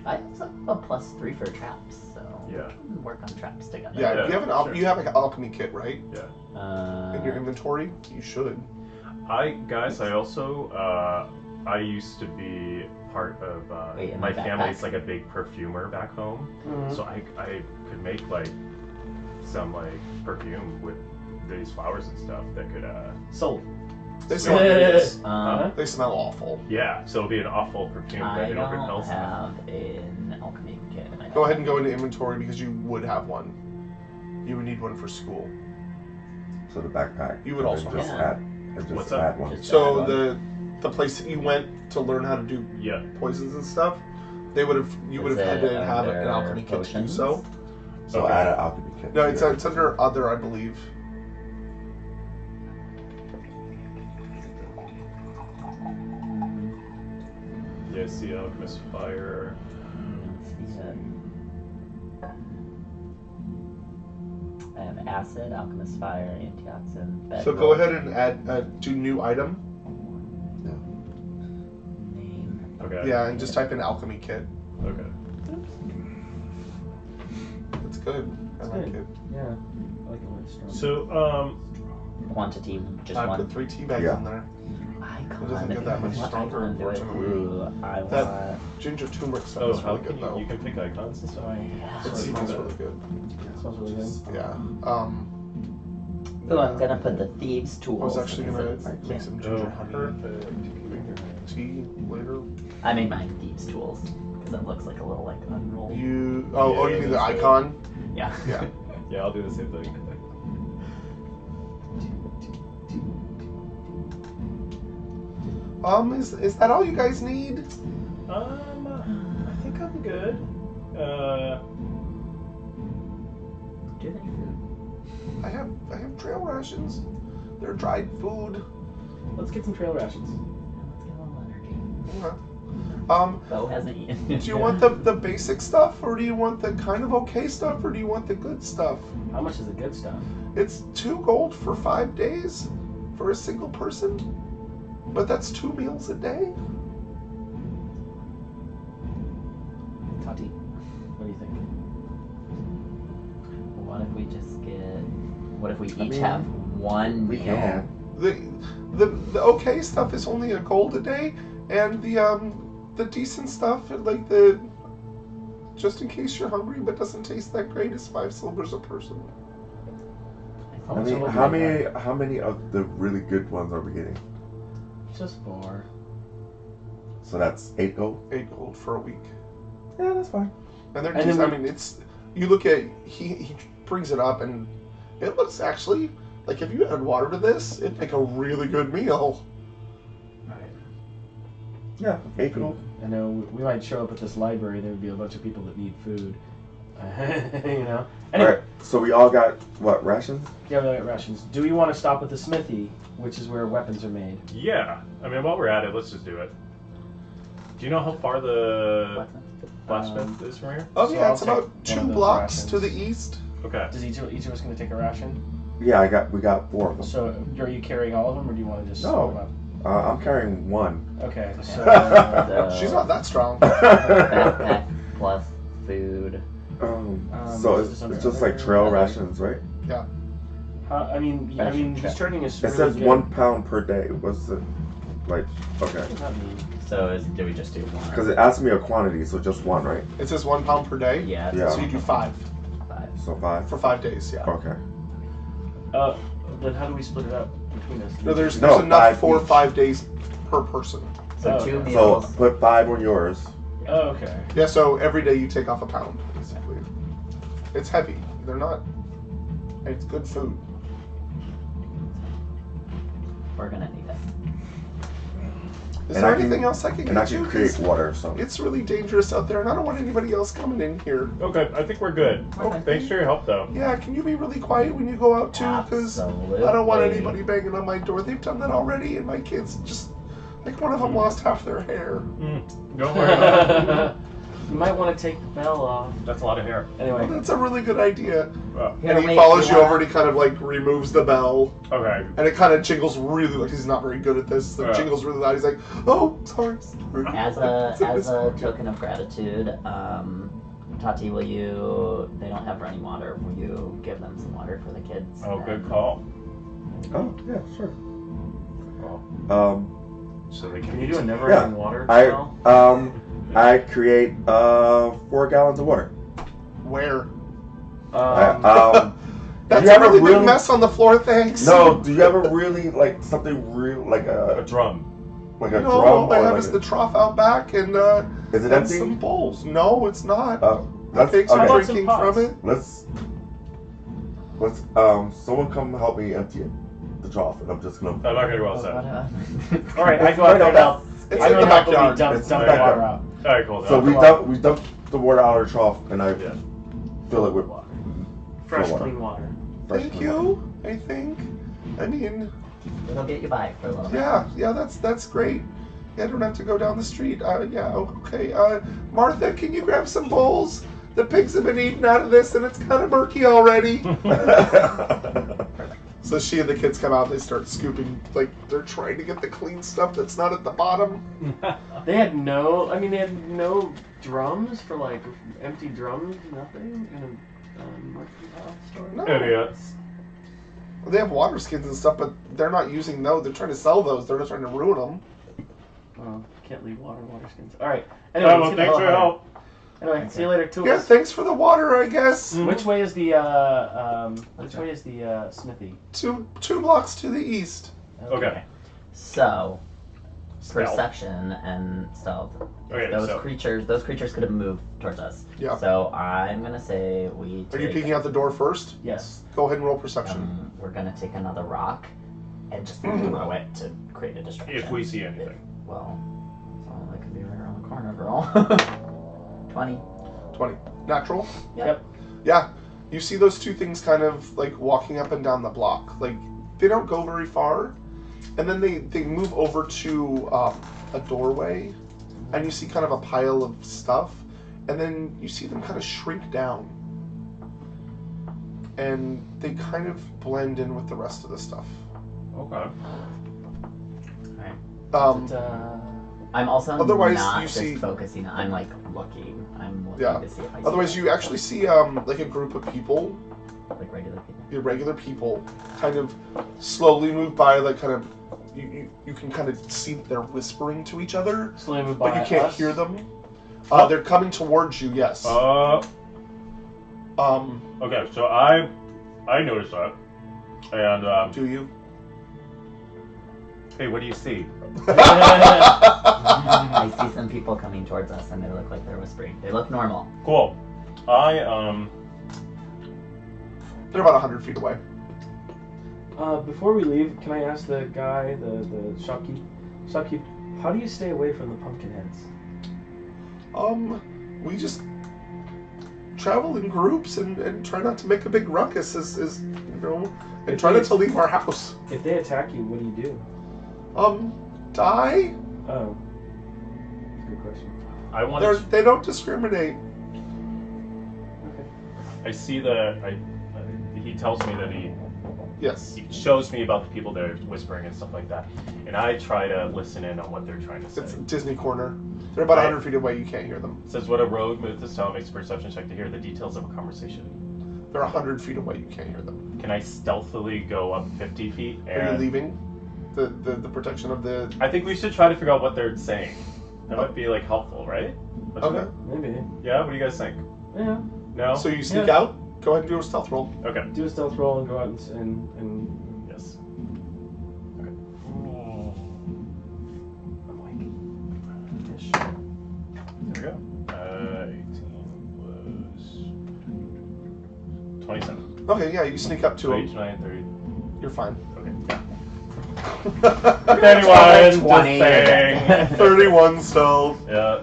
I also have a +3 for traps, so Yeah. we can work on traps together. Yeah, Yeah, you have sure. you have an alchemy kit, right? In your Uh, inventory, you should. I also I used to be part of Wait, in my the family's backpack? like a big perfumer back home, Mhm. so I could make like some like perfume with these flowers and stuff that could Sold. They Sweet. smell hideous. um, They smell awful. yeah, so it'll be an awful perfume I that it'll don't repel stuff. have an alchemy kit. In my Go ahead backpack. and go into inventory because you would have one. You would need one for school. So the backpack. You would and also just have add, and just What's up? add one. Just So add one. the place that you went to learn how to do Yeah. poisons and stuff, you would have Is had it to have an under alchemy kit to do potions? so. So Okay. add an alchemy kit. No, it's under other, I believe. Yeah, see alchemist fire. I have acid, alchemist fire, antioxidant. So go ahead and add do new item. Name. Okay. Yeah, and just type in alchemy kit. Okay. That's good. I It's like good. it. Yeah. I like it when it's strong. So Quantity, just I one. put 3 tea bags Yeah. in there. Icon. doesn't get that much What stronger, icon do I unfortunately. do? I That- want. Ginger turmeric stuff oh, is how really can good though. you can pick icons and stuff. Sorry. Yeah. It Sorry, smells my bad. really good. It smells really good. Yeah. So I'm gonna put the thieves' I tools. was actually because gonna it's- make some Oh, ginger honey perfect. tea later. I made mine thieves' tools because it looks like a little like unrolled. You Yeah, you mean the that's it. icon? Yeah. Yeah. Yeah, I'll do the same thing. Is that all you guys need? I think I'm good. Do you have any food? I have trail rations. They're dried food. Let's get some trail rations. Let's get a little energy. Okay. Bo hasn't eaten. Do you want the basic stuff, or do you want the kind of okay stuff, or do you want the good stuff? How much is the good stuff? It's 2 gold for 5 days for a single person, but that's 2 meals a day. Tati, what do you think? What if we just get? What if we each mean, have one We meal? can. The okay stuff is only a gold a day, and the decent stuff, like the just in case you're hungry but doesn't taste that great, is 5 silvers a person. How I much mean, of a how many of the really good ones are we getting? Just 4. So that's 8 gold. 8 gold for a week, Yeah, that's fine. and they're And decent. then I mean, it's you look at he brings it up, and it looks actually like if you add water to this, it'd make a really good meal. Yeah, 8 gold. I know we might show up at this library. There would be a bunch of people that need food. You know. Anyway, Alright, so we all got what, rations? yeah, we got rations. Do we want to stop at the smithy, which is where weapons are made? Yeah, I mean, while we're at it, let's just do it. Do you know how far the blacksmith is from here? Oh So yeah, I'll it's take about one 2 of those blocks to the rations. east. Okay. Does each of us going to take a ration? Yeah, we got 4 of them. So are you carrying all of them, or do you want to just No. split them I'm carrying 1. up? Okay. So So- She's not that strong. Backpack plus food. So is it's this under just like other- trail other- rations, right? I mean, Ration he's check. turning us. It really says good. 1 pound per day. What's the Like, okay. What does that mean? So do we just do one? Because it asks me a quantity, so just one, right? It says 1 pound per day. Yeah. Yeah. So you do 5 5. So 5? for 5 days. Yeah. Okay. Then how do we split it up between us? No, there's No, enough 5 for each. 5 days per person. So Oh, 2 okay. So meals. put 5 on yours. Oh, okay. Yeah. So every day you take off a pound, basically. It's heavy. They're not. It's good food. We're gonna need it. Is And there I can- anything else I can And I get you? can create 'Cause water, so. it's really dangerous out there, and I don't want anybody else coming in here. Okay, I think we're good. Okay. Thanks for your help, though. Yeah, can you be really quiet when you go out too? Because Absolutely. I don't want anybody banging on my door. They've done that already, and my kids just like one of them lost half their hair. Don't worry about it. You might want to take the bell off. That's a lot of hair. Anyway. That's a really good idea. Here, And he wait, follows you wanna- over and he kind of like removes the bell, Okay. and it kind of jingles really like he's not very good at this. So it Yeah. jingles really loud. He's like, "Oh, sorry." As a token of gratitude, Tati, will you? They don't have running water. Will you give them some water for the kids? Oh, good And- call. Oh, yeah, sure. Oh, so they Can can you do a Yeah. never-ending water spell? I create 4 gallons of water. Where? Do That's you a have a really big really- mess on the floor. Thanks. No, do you ever really like something real like a a drum. No, drum all I or have like is the trough out back and is it and empty? some bowls. No, it's not. Let's Thanks for How about drinking some pots? from it. let's someone come help me empty it, the trough, and I'm just gonna. I'm not gonna go Oh, outside. what, All right, I go out there now. It's I in go the out there backyard. dump It's the in the water backyard. out. All right, cool. So we dump the water out of the trough, and I Yeah. fill it with Fresh, water. clean water. fresh Thank clean water. you. I think. I mean, It'll get you by for a little bit. yeah, that's great. Yeah, I don't have to go down the street. Yeah, okay. Martha, can you grab some bowls? The pigs have been eating out of this, and it's kind of murky already. So she and the kids come out. They start scooping, like they're trying to get the clean stuff that's not at the bottom. They had no drums for like empty drums, nothing in a mercantile store. No. Idiots. They have water skins and stuff, but they're not using those. They're trying to sell those. They're not trying to ruin them. Oh, can't leave water skins. All right. Oh, Anyway, well, let's get the thanks for hell your out of help. here. Anyway, see you later, Toodles. Yeah, thanks for the water, I guess. Which way is the smithy? Two blocks to the east. Okay. So, Stealth. perception and stealth. Okay, those so- creatures could have moved towards us. Yeah. So I'm gonna say we. Are you take- peeking out the door first? Yes. Go ahead and roll perception. We're gonna take another rock and just throw it to create a distraction. If we see anything. Well, so that could be right around the corner, girl. 20. 20. Natural? Yep. Yeah. You see those two things kind of like walking up and down the block. Like, they don't go very far. And then they move over to a doorway. And you see kind of a pile of stuff. And then you see them kind of shrink down. And they kind of blend in with the rest of the stuff. Okay. I'm also Otherwise, not you just see- focusing. I'm like looking. I'm looking Yeah. to see if I see Otherwise, you actually see like a group of people, like regular people. irregular people, kind of slowly move by. Like kind of, you can kind of see that they're whispering to each other, Slowly move by but you can't us. hear them. They're coming towards you. Yes. Okay, so I noticed that. And, Do you? hey, what do you see? I see some people coming towards us, and they look like they're whispering. They look normal. Cool. They're about 100 feet away. Before we leave, can I ask the guy, the shopkeep, how do you stay away from the pumpkin heads? We just travel in groups and try not to make a big ruckus, as you know, and try not to leave our house. If they attack you, what do you do? Die? Oh, that's a good question. I wanted They don't discriminate. Okay. I see he tells me that he Yes. shows me about the people that are whispering and stuff like that. And I try to listen in on what they're trying to say. It's Disney Corner. They're about 100 feet away. You can't hear them. It says, what a rogue move this town makes a perception check to hear the details of a conversation. They're 100 feet away. You can't hear them. Can I stealthily go up 50 feet Are you and leaving? The protection of the. I think we should try to figure out what they're saying. That might be like helpful, right? Don't you Okay. think? Maybe. Yeah. What do you guys think? Yeah. No. So you sneak Yeah. out. Go ahead and do a stealth roll. Okay. Do a stealth roll and go out and Yes. ish. There we go. 18 plus 27. Okay, yeah, you sneak up to So him. each 9, 30. You're fine. Okay. Anyone, just 20 saying. 31 stealth. Yeah.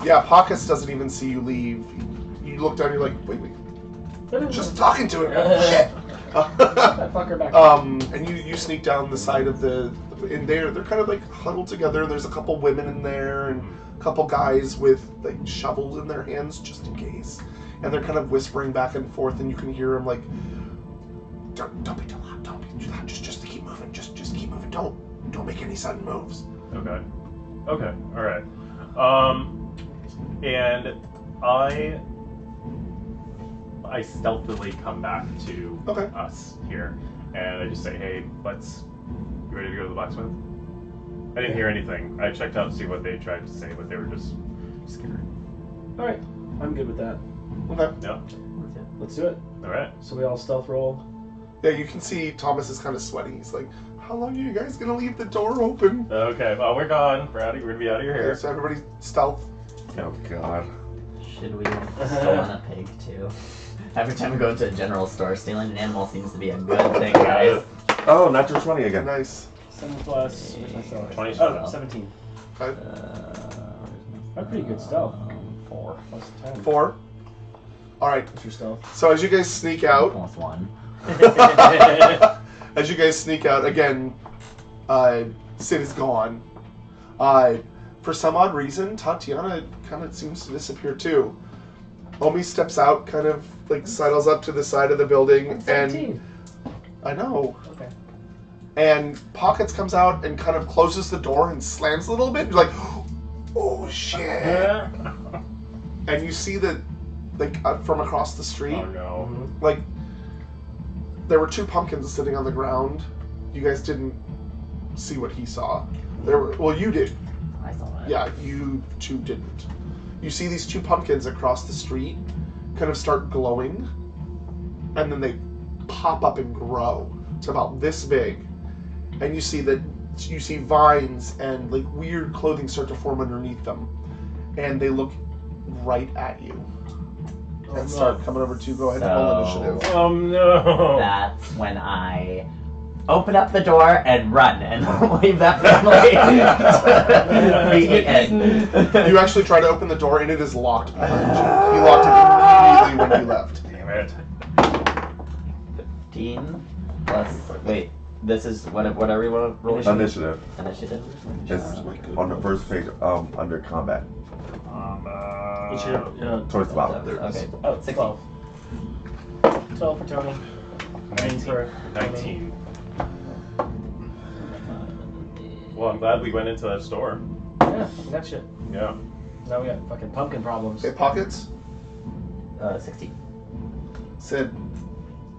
Yeah, Pockets doesn't even see you leave. You look down, you're like, wait, just talking to him. Shit. That fucker back. And you sneak down the side of in there. They're kind of like huddled together. There's a couple women in there and a couple guys with like shovels in their hands just in case. And they're kind of whispering back and forth, and you can hear them like, "Don't be too loud. Don't be too loud. Just keep moving. Just keep moving. Don't make any sudden moves." Okay. Okay. All right. And I stealthily come back to Okay. us here, and I just say, "Hey, you ready to go to the blacksmith?" I didn't hear anything. I checked out to see what they tried to say, but they were just scared. All right, I'm good with that. Okay. Yeah. Let's do it. All right. So we all stealth roll. Yeah, you can see Thomas is kind of sweating. He's like, "How long are you guys gonna leave the door open?" Okay. Well, we're gone. We're gonna be out of your Okay, hair. so everybody stealth. Oh god. Should we steal on a pig too? Every time we go into a general store, stealing an animal seems to be a good thing, guys. Oh, natural 20 again. Nice. 7 plus. What's my stealth? 27. Oh, 17. Okay. That's pretty good stealth. 4. Plus 10. 4. All right. What's your stealth? So as you guys sneak out, Almost 1. as you guys sneak out again, Sid is gone. For some odd reason, Tatiana kind of seems to disappear too. Omi steps out, kind of like sidles up to the side of the building, and 17. I know. Okay. And Pockets comes out and kind of closes the door and slams a little bit. You're like, oh shit! Yeah. And you see that, like from across the street, Oh no. Mm-hmm. like there were 2 pumpkins sitting on the ground. You guys didn't see what he saw. Well, you did. I saw that. Yeah, you 2 didn't. You see these 2 pumpkins across the street kind of start glowing, and then they pop up and grow to about this big. And you see vines and like weird clothing start to form underneath them, and they look right at you and start coming over to you. Go ahead and roll So- initiative. Oh no. That's when I open up the door and run and leave that family to the end. You actually try to open the door and it is locked behind you. You locked it immediately when you left. Damn it. 15 plus. Wait, this is what are we rolling? Initiative. Initiative. It's on the first page, under combat. What's your, Towards the bottom. There it is. Okay. oh, 16. 12. 12 for Tony. 19. For 19. Well, I'm glad we went into that store. Yeah, that shit. Yeah. Now we got fucking pumpkin problems. Okay, Pockets. 16. Sid.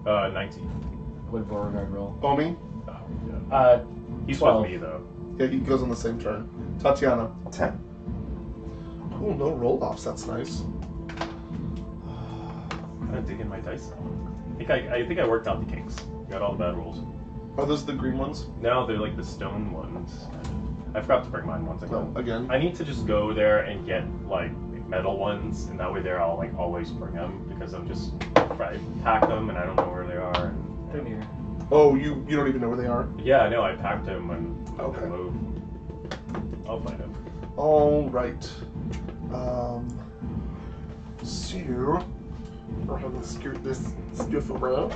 19. Would Beauregard roll? Omi. Oh, yeah. He's 12. with me though. Yeah, he goes on the same turn. Tatiana. 10. Cool, no roll-offs. That's nice. I'm digging my dice. I think I worked out the kinks. Got all the bad rolls. Are those the green ones? Now they're like the stone ones. I forgot to bring mine once again. No, again. I need to just go there and get like metal ones, and that way there I'll like always bring them because I'm just I pack them and I don't know where they are. And, They're near. Oh, you don't even know where they are? yeah, I know I packed them when Okay. I moved. I'll find them. All right. So we're having to skirt this stuff around.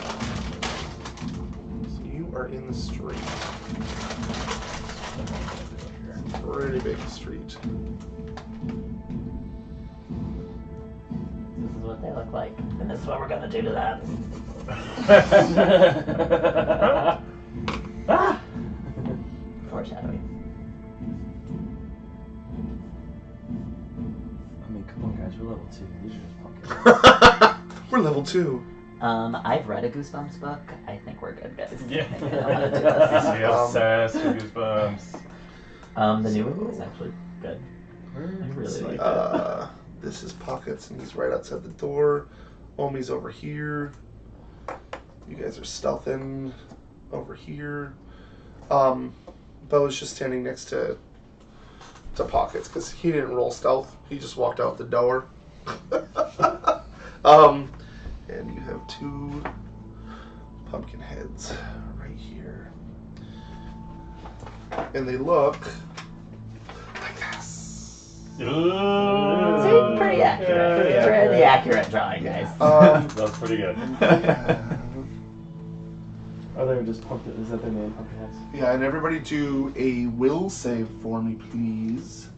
So you are in the street. Pretty big street. This is what they look like, and this is what we're gonna do to them. Ah! Foreshadowing. I mean, come on, guys, we're level 2. These are just pumpkins. We're level 2. I've read a Goosebumps book. I think we're good, guys. Yeah. I think I know how to do this. Obsessed with Goosebumps. The new one is actually good. I really like it. This is Pockets, and he's right outside the door. Omi's over here. You guys are stealthing over here. Bo's just standing next to Pockets because he didn't roll stealth. He just walked out the door. And you have 2 pumpkin heads right here. And they look like this. See, pretty accurate. Pretty accurate drawing, guys. That's pretty good. Oh, they were just pumpkin. Is that their name? Pumpkin heads. Yeah, and everybody do a will save for me, please.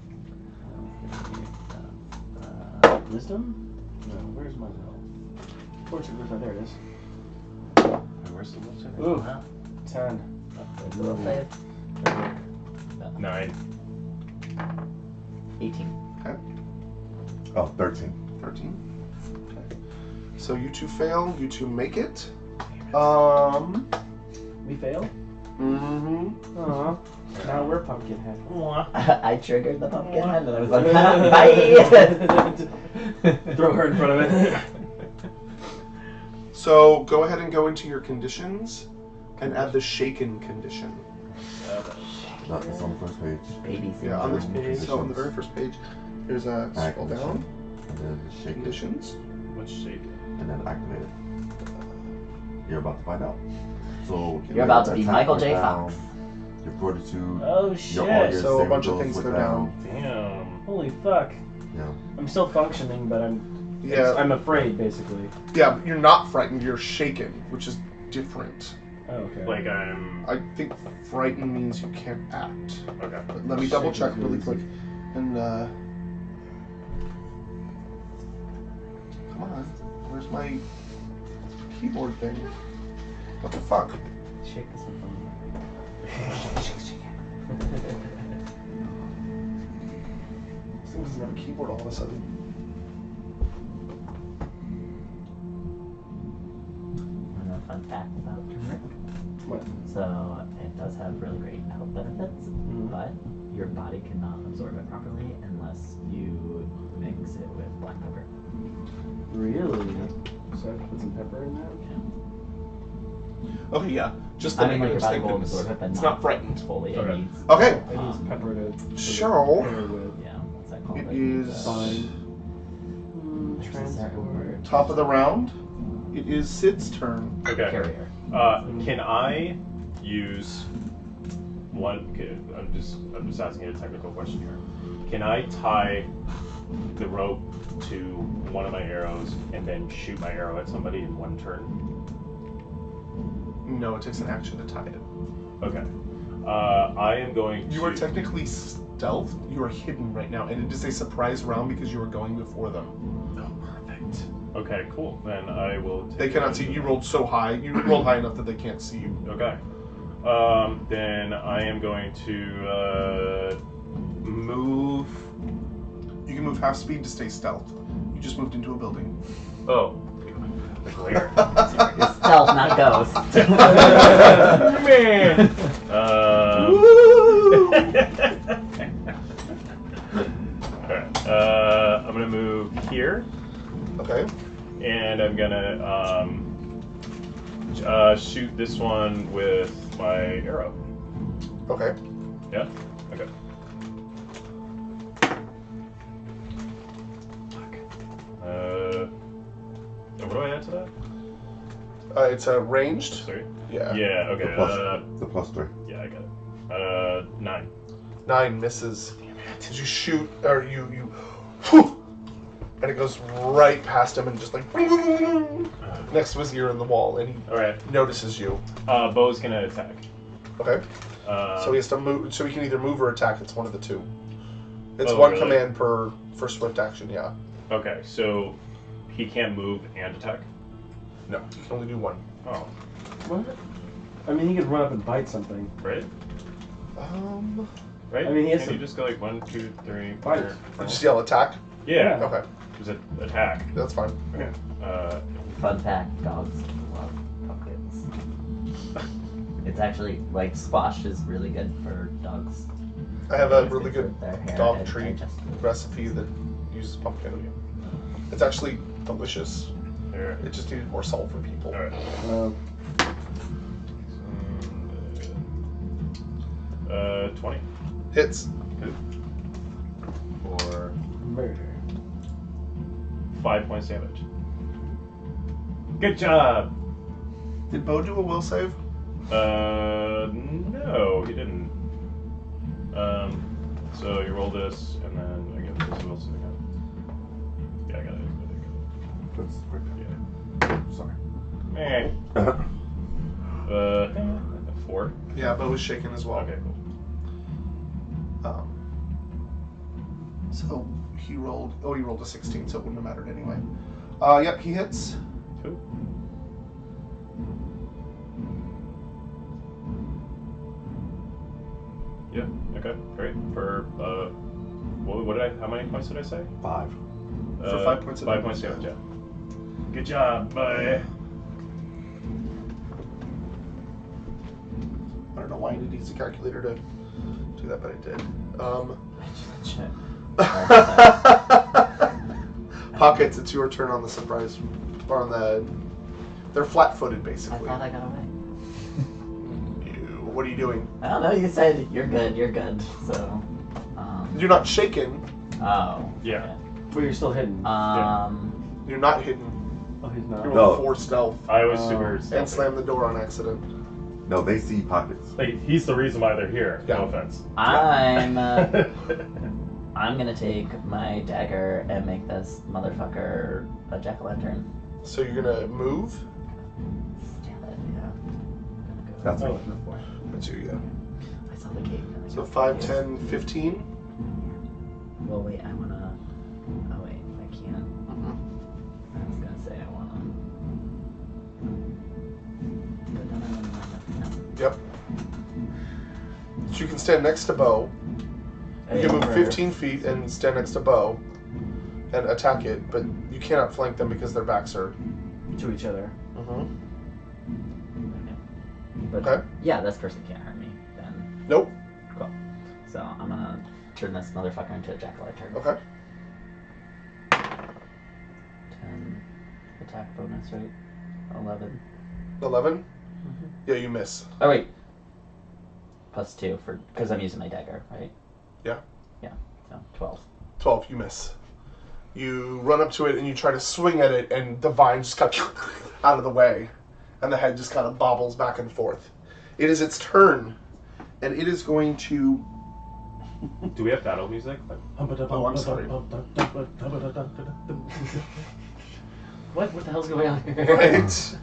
Wisdom? No, where's my will? Fortune, there it is. Where's the what's it? Ooh, Wow. 10. Will save. 9. 18. Oh, 13. 13. Okay. So you 2 fail, you 2 make it. We fail? Mm-hmm. Aw. Now we're pumpkin head. I triggered the pumpkin head and I was like, bye! Throw her in front of it. So go ahead and go into your conditions and add the shaken condition. No, it's on the first page. Baby Yeah, on this syndrome. page. So on the very first page, there's a scroll down. And then shake it. Conditions. What's shape? And then activate it. You're about to find out. So You're about to be attack Michael goes J. down, Fox. Your fortitude. Oh Your shit. So a saving bunch of throws things went go down. Damn. Holy fuck. Yeah. I'm still functioning, but I'm Yeah. I'm afraid, basically. Yeah, but you're not frightened, you're shaken, which is different. Oh, okay. Like I'm. I think frightened means you can't act. Okay. But let me double check really quick. And come on, where's my keyboard thing? What the fuck? Shake this one. This thing doesn't have a keyboard all of a sudden. And a fun fact about turmeric. What? So it does have really great health benefits, but your body cannot absorb it properly unless you mix it with black pepper. Really? So I have to put some pepper in that? Okay, yeah. Just the I mean, like your negative body will symptoms. absorb it, but It's not frightened. fully. Okay. It needs, Okay. I use pepper to So- pair with yeah, what's that called? It needs, is fine. there's a certain Transport. word. Top of the round. It is Sid's turn. Okay. Carrier. Can I use one? Okay, I'm just asking you a technical question here. Can I tie the rope to one of my arrows and then shoot my arrow at somebody in one turn? No, it takes an action to tie it. Okay. I am going to. You are technically stealth. You are hidden right now, and it is a surprise round because you are going before them. Oh, perfect. Okay, cool. Then I will. Take They cannot see you. You rolled so high. You rolled high enough that they can't see you. Okay. Then I am going to move. You can move half speed to stay stealth. You just moved into a building. Oh, the glare. It's stealth, not ghost. Man. Alright. I'm gonna move here, Okay. and I'm gonna shoot this one with my arrow. Okay. Yeah. Okay. What do I add to that? It's ranged. 3. Yeah. Yeah. Okay. The plus 3. Yeah, I got it. 9. 9 misses. As you shoot, or you, whew, and it goes right past him and just like next to his ear in the wall, and he All right. notices you. Bo's gonna attack. Okay. Uh, So he has to move. So he can either move or attack. It's one of the two. It's Oh, one really? command for swift action. Yeah. Okay, so he can't move and attack. No, you can only do one. Oh, What? I mean, he could run up and bite something. right. Right. I mean, he has Can you to- just go like 1, 2, 3, Bite. 4? Or just yell attack. Yeah. Okay, It was an attack. that's fine. Okay. Fun fact: dogs love pumpkins. It's actually like squash is really good for dogs. I have a It's really good for their hair dog and treat digestive. recipe that uses pumpkin. It's actually delicious. Here. It just needed more salt for people. All right. Uh, 20 Hits. for murder. 5 points damage. Good job. Did Bo do a will save? No, he didn't. So you roll this, and then I get this also again. Yeah, I got it. That's quick. Yeah. Sorry. Eh. 4. Yeah, Bo was shaken as well. Okay, cool. So he rolled. Oh, he rolled a 16, so it wouldn't have mattered anyway. Yep, he hits. 2. Yeah. Okay. Great. For what did I? How many points did I say? 5. For 5 points of 5 damage, points yeah. damage. Yeah. Good job, bye. I don't know why I need to use a calculator to do that, but I did. Pockets, it's your turn on the surprise, or on the. They're flat-footed, I basically. thought I got away. What are you doing? I don't know. You said you're good. You're good. So. You're not shaken. Oh. Yeah. But you're still hidden. You're not hidden. Oh, he's not. You No. rolled 4 stealth I was super. and stealthy. slammed the door on accident. No, they see pockets. Like, he's the reason why they're here. Yeah. No offense. I'm gonna take my dagger and make this motherfucker a jack-o'-lantern. So you're gonna move. Damn it, yeah. I'm gonna go That's for what- the four. That's you, yeah. I saw the gate. and I So go 5, for it. 10, 15. Well, wait, I wanna. Oh, wait, I can't. I was gonna say I wanna. But then I wanna. Yep. So you can stand next to Bo. You can move 15 feet and stand next to Bo and attack it, but you cannot flank them because their backs are. To each other. But Okay. yeah, this person can't hurt me. Then Nope. cool. So I'm gonna turn this motherfucker into a jack-o'-lantern. Okay. 10 attack bonus, right? 11. 11. Yeah, you miss. Oh wait. +2 for because I'm using my dagger, right? Yeah. Yeah. So 12. 12. You miss. You run up to it and you try to swing at it, and the vine just got out of the way, and the head just kind of bobbles back and forth. It is its turn, and it is going to. Do we have battle music? Oh, I'm sorry. What the hell's going on here? Right.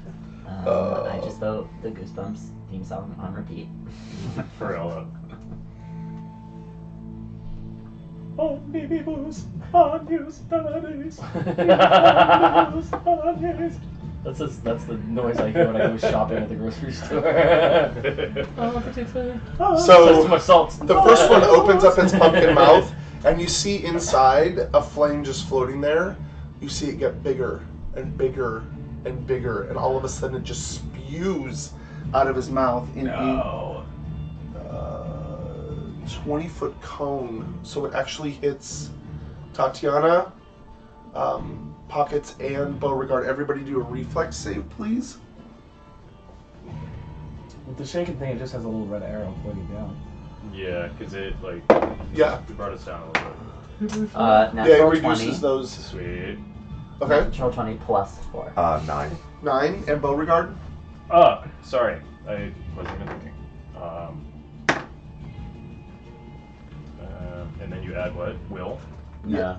I just vote the Goosebumps theme song on repeat. For real. Omnibus, unused studies. That's the noise I hear when I go shopping at the grocery store. Oh, particularly. So too much salt. the first one opens up its pumpkin mouth, and you see inside a flame just floating there. You see it get bigger and bigger and bigger, and all of a sudden it just spews out of his mouth in No. a 20-foot cone. So it actually hits Tatiana, Pockets, and Beauregard. Everybody do a reflex save, please. With the shaking thing, it just has a little red arrow pointing down. Yeah, because it, like, Yeah. it brought us down a little bit. Yeah, it Natural reduces 20. those. Sweet. Okay. Natural 20 plus 4. 9. 9, and Beauregard. Sorry. I wasn't even thinking. And then you add what? Will? Yeah.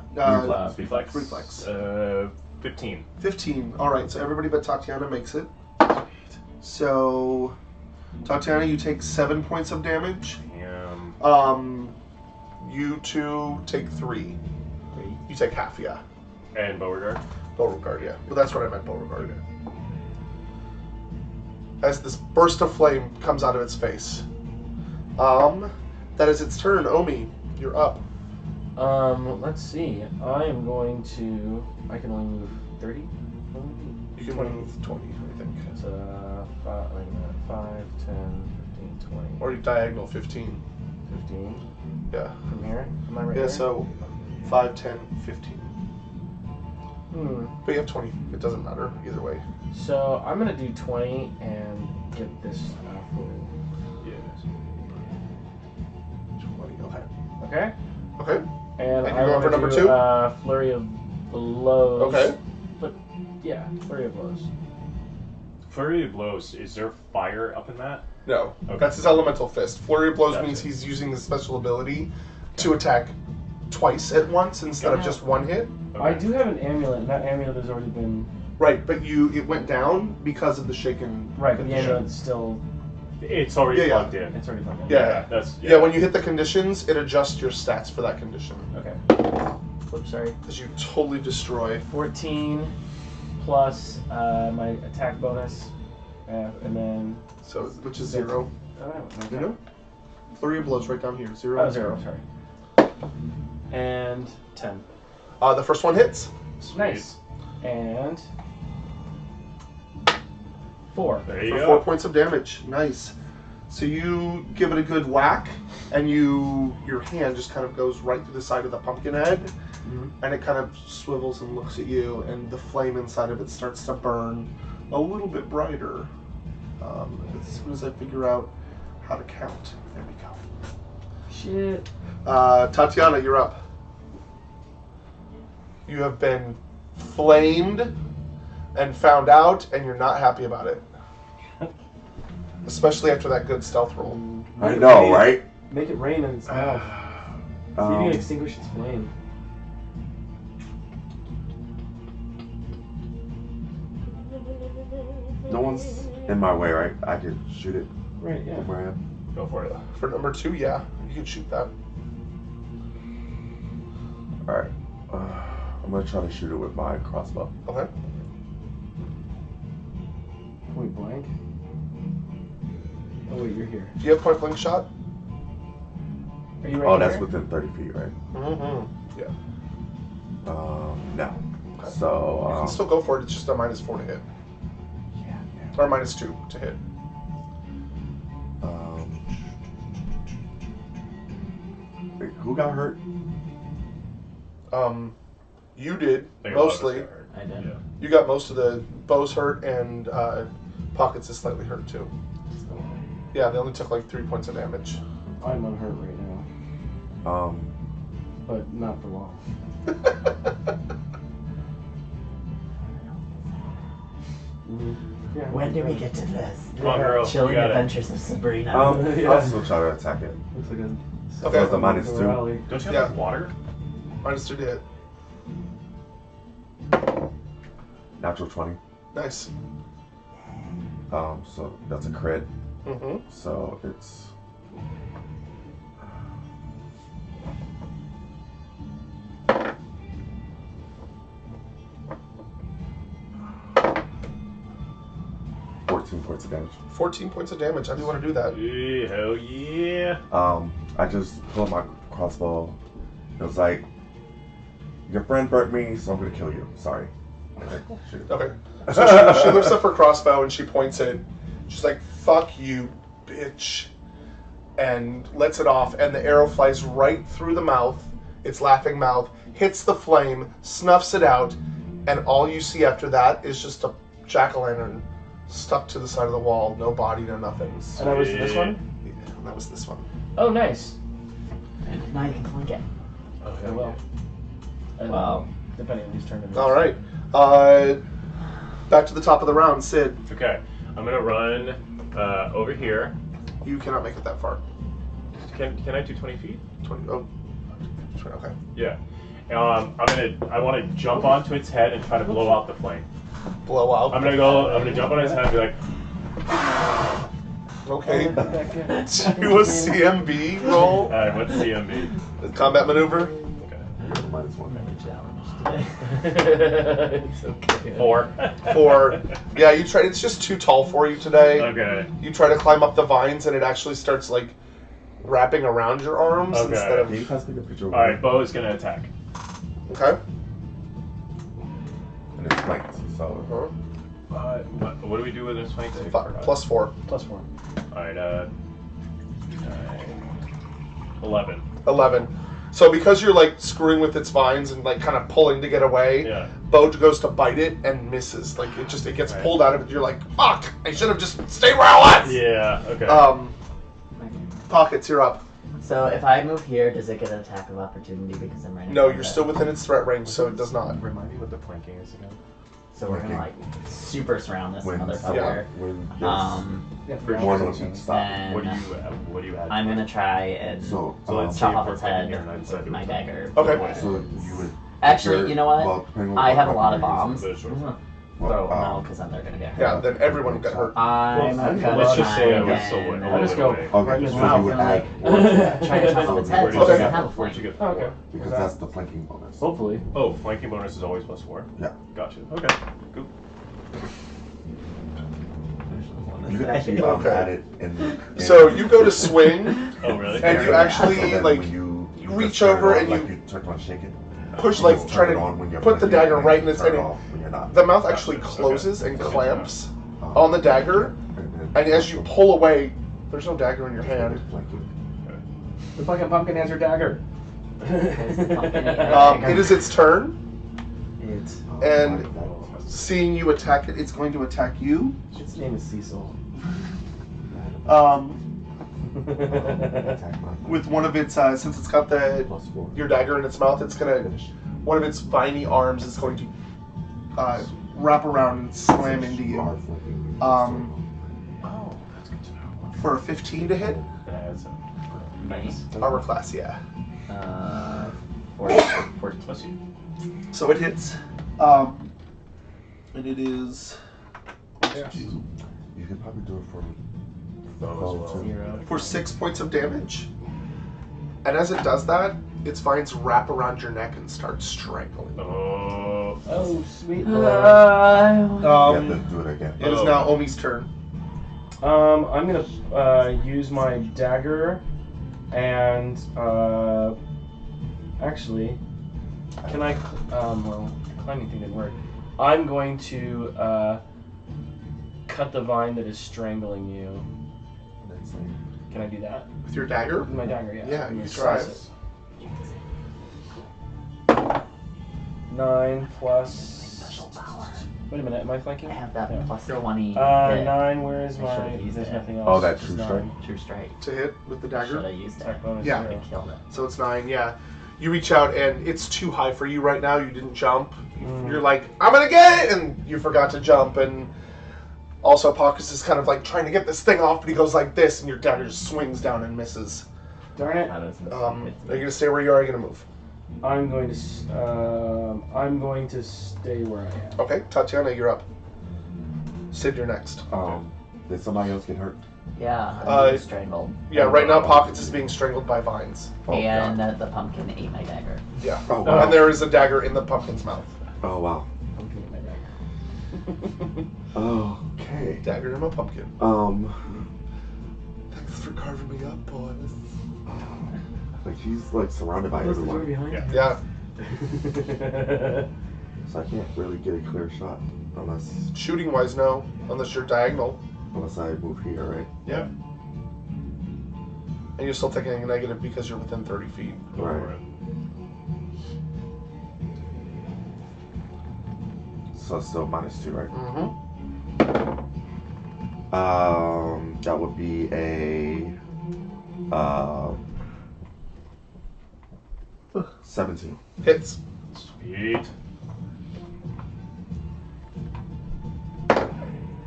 Reflex? Reflex. 15. 15. Alright, so everybody but Tatiana makes it. So, Tatiana, you take 7 points of damage. Damn. You two take 3. 3. You take half, yeah. And Beauregard? Beauregard, yeah. Well, that's what I meant, Beauregard. As this burst of flame comes out of its face. That is its turn. Omi, you're up. Let's see. I am going to. I can only move 30. You can move 20, I think. It's 5, wait a minute, 5, 10, 15, 20. Or you diagonal 15. 15. Yeah. From here? Am I right Yeah, here? so 5, 10, 15. But you have 20. It doesn't matter either way. So I'm going to do 20 and get this full. Yes. 20, okay. Okay? Okay. And And I you're going for wanna number do, 2? Flurry of blows. Okay. But, yeah, flurry of blows. Flurry of blows. Is there fire up in that? No. Okay. That's his elemental fist. Flurry of blows Gotcha. means he's using his special ability to attack twice at once instead of just one hit. Okay. I do have an amulet, and that amulet has already been. Right, but it went down because of the shaken Right, but the condition. amulet's still. It's already Yeah, yeah. plugged in. It's already plugged in. Yeah. That's Yeah, when you hit the conditions, it adjusts your stats for that condition. Okay. Whoops, sorry. Because you totally destroy. 14 plus my attack bonus, and then. So, which is 0. Oh, You know? Flurry of blows right down here. 0. Oh, 0, sorry. And 10. The first one hits. Nice. And 4. There you For go. 4 points of damage. Nice. So you give it a good whack, and your hand just kind of goes right through the side of the pumpkin head, and it kind of swivels and looks at you, and the flame inside of it starts to burn a little bit brighter. As soon as I figure out how to count. There we go. Shit. Tatiana, you're up. You have been flamed and found out, and you're not happy about it. Especially after that good stealth roll. I know, right? Make it rain in its mouth. See if you can extinguish its flame. No one's in my way, right? I can shoot it Right, yeah. from where I am. Go for it. For number 2, yeah, you can shoot that. Alright. I'm gonna try to shoot it with my crossbow. Okay. Point blank. Oh wait, you're here. Do you have point blank shot? Are you right Oh, that's here? within 30 feet, right? Mm-hmm. Yeah. No. Okay. So, You can still go for it. It's just a -4 to hit, Yeah. or -2 to hit. wait, who got hurt? You did I think a lot of us mostly. got hurt. I did. Yeah. You got most of the bows hurt, and Pockets is slightly hurt too. Yeah, they only took like 3 points of damage. I'm unhurt right now, but not for long. Yeah. When do we get to this? Come on, girl. Chilling You got it. Adventures of Sabrina. Yeah. I'll still try to attack it. Looks like a. Okay. So the -2. rally. Don't you have Yeah. like water? -2 to hit. Natural 20. Nice. So that's a crit. Mm-hmm. So it's. Points of damage. 14 points of damage. How do you want to do that? Yeah, hell yeah. I just pull out my crossbow. It was like, your friend burnt me, so I'm gonna kill you. Sorry. Okay, shoot. Okay. So she lifts up her crossbow and she points it. She's like, "Fuck you, bitch," and lets it off. And the arrow flies right through the mouth, its laughing mouth, hits the flame, snuffs it out, and all you see after that is just a jack-o'-lantern stuck to the side of the wall. No body, no nothing. And that was this one? Yeah, that was this one. Oh, nice. And now you can flank it. Oh, Oh, well. And, Wow. Depending on whose turn it is. All right. Back to the top of the round, Sid. Okay, I'm gonna run over here. You cannot make it that far. Can I do 20 feet? 20. Oh. Okay. Yeah. I want to jump onto its head and try to blow out the flame. Blow out. I'm gonna jump on its head and be like, Okay. Oh, back in. Do a CMB roll. all right, what's CMB? Combat maneuver. Okay. -1. It's okay. 4. 4. Yeah, you try. It's just too tall for you today. Okay. You try to climb up the vines, and it actually starts like wrapping around your arms Okay. instead Can you of. pass me the picture? All right, Bo is gonna attack. Okay. And it's flanked, so. What do we do with this flank? Plus 4. +1. All right. 11. 11. So because you're like screwing with its vines and like kind of pulling to get away, Yeah. Bo goes to bite it and misses. Like it gets Right. pulled out of it. You're like, fuck! I should have just stayed where I was. Yeah. Okay. Pockets, you're up. So if I move here, does it get an attack of opportunity because I'm right? in No, front you're of it? still within its threat range, so it does not. Remind me what the flanking is again. So we're gonna like super surround this When, motherfucker. when there's Yeah, one on each side. And What do you add? I'm gonna try and So, let's chop see off if its we're head flanking here and with my dagger. Okay. so you would. Actually, you know what? Well, depending on I what have a lot of weapon bombs. you're Sure. using. Throw them Well, out because then they're gonna get hurt. Yeah, then everyone will get hurt. I'm Well, gonna let's just say I try was still and- a I just little go away. Okay, right in his so mouth. you would and add like, try to chop off its head so it Okay. doesn't have a Where'd you flank. get? Okay. because that's the flanking bonus. Hopefully. Oh, flanking bonus is always +4. Yeah. Gotcha. Okay. Cool. You can actually Okay. add it in. So you go to swing, Oh, really? and you So actually then like when you reach just turn it over on, and like you turn on shake it. push, You like just try turn it on when to you're put the flanking, dagger and right then in its turn head. it off when you're not. The mouth actually Okay. closes and clamps Um, on the dagger, then and as you pull away, there's no dagger in your hand. flanking. The fucking pumpkin has her dagger. It is its turn. It's And seeing you attack it, it's going to attack you. its name is Cecil. With one of its, since it's got the +4. your dagger in its mouth, it's gonna one of its viney arms is going to wrap around and slam into you Oh, that's good to know. for a 15 to hit. That's Nice. Armor class, yeah. 14. Plus you. So it hits, and it is You could probably do it for Bo as well. too. 0. for 6 points of damage. And as it does that, its vines wrap around your neck and start strangling. Oh. Oh, sweet Uh, lord. You have to Um, do it again. it is now Omi's turn. I'm gonna use my dagger, and actually, can I? Well, climbing thing didn't work. I'm going to cut the vine that is strangling you. That's like, Can I do that With your dagger? with my dagger? Yeah. Yeah, I'm you gonna try slice it. 9 plus. Special power. Wait a minute, am I flanking? I have that Yeah. plus 20. hit. 9. Where is I my? should've used There's it. nothing else. Oh, that It's true 9. strike? True strike. To hit with the Should dagger? I use that? Attack bonus. Yeah. 0. I killed it. So it's 9, yeah. You reach out and it's too high for you right now. You didn't jump. Mm. You're like, I'm gonna get it! And you forgot to jump. And also, Pockus is kind of like trying to get this thing off, but he goes like this, and your dagger just swings down and misses. Darn it. That is Are you gonna stay where you are? Or are you gonna move? I'm going to stay where I am. Okay, Tatiana, you're up. Sid, you're next. did somebody else get hurt? Yeah, I'm Uh, being strangled. Yeah, right now Pockets is being strangled by vines. Oh, And God. the pumpkin ate my dagger. Yeah. Oh, wow. And there is a dagger in the pumpkin's mouth. Oh, wow. I'm getting my dagger. Okay. Dagger in a pumpkin. Thanks for carving me up, boys. Like she's like surrounded by Close the door everyone, behind Yeah. Yeah. so I can't really get a clear shot unless Shooting wise, no. Unless you're diagonal. I move here, right? Yeah. And you're still taking a negative because you're within 30 feet. Go for Right. it. So it's still -2, right? Mm-hmm. That would be a 17. Hits. Sweet.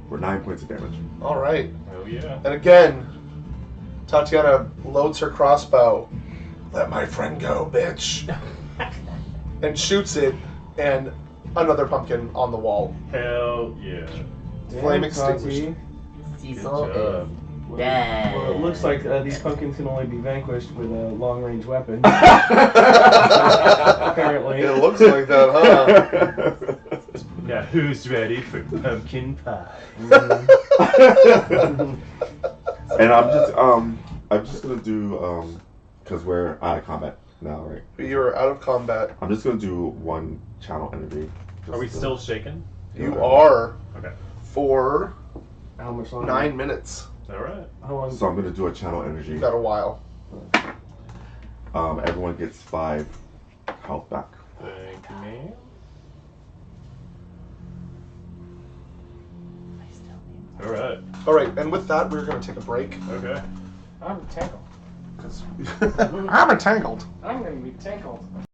For 9 points of damage. All right. Oh yeah. And again, Tatiana loads her crossbow. Let my friend go, bitch. And shoots it, and another pumpkin on the wall. Hell yeah. Flame Damn, extinguished. Tati. Cecil Good job. is dead. Well, it looks like these pumpkins can only be vanquished with a long-range weapon. Apparently. It looks like that, huh? Now who's ready for pumpkin pie? And I'm just I'm just gonna do because we're out of combat now, right? You're out of combat. I'm just gonna do one channel energy. Are we still shaken? You are Okay. for How much longer? 9 minutes. All right. How long? So I'm gonna do a channel energy. You got a while. Everyone gets 5 health back. Thank you, ma'am. All right. All right, and with that, we're going to take a break. Okay. I'm tangled. I'm entangled. I'm gonna be tangled.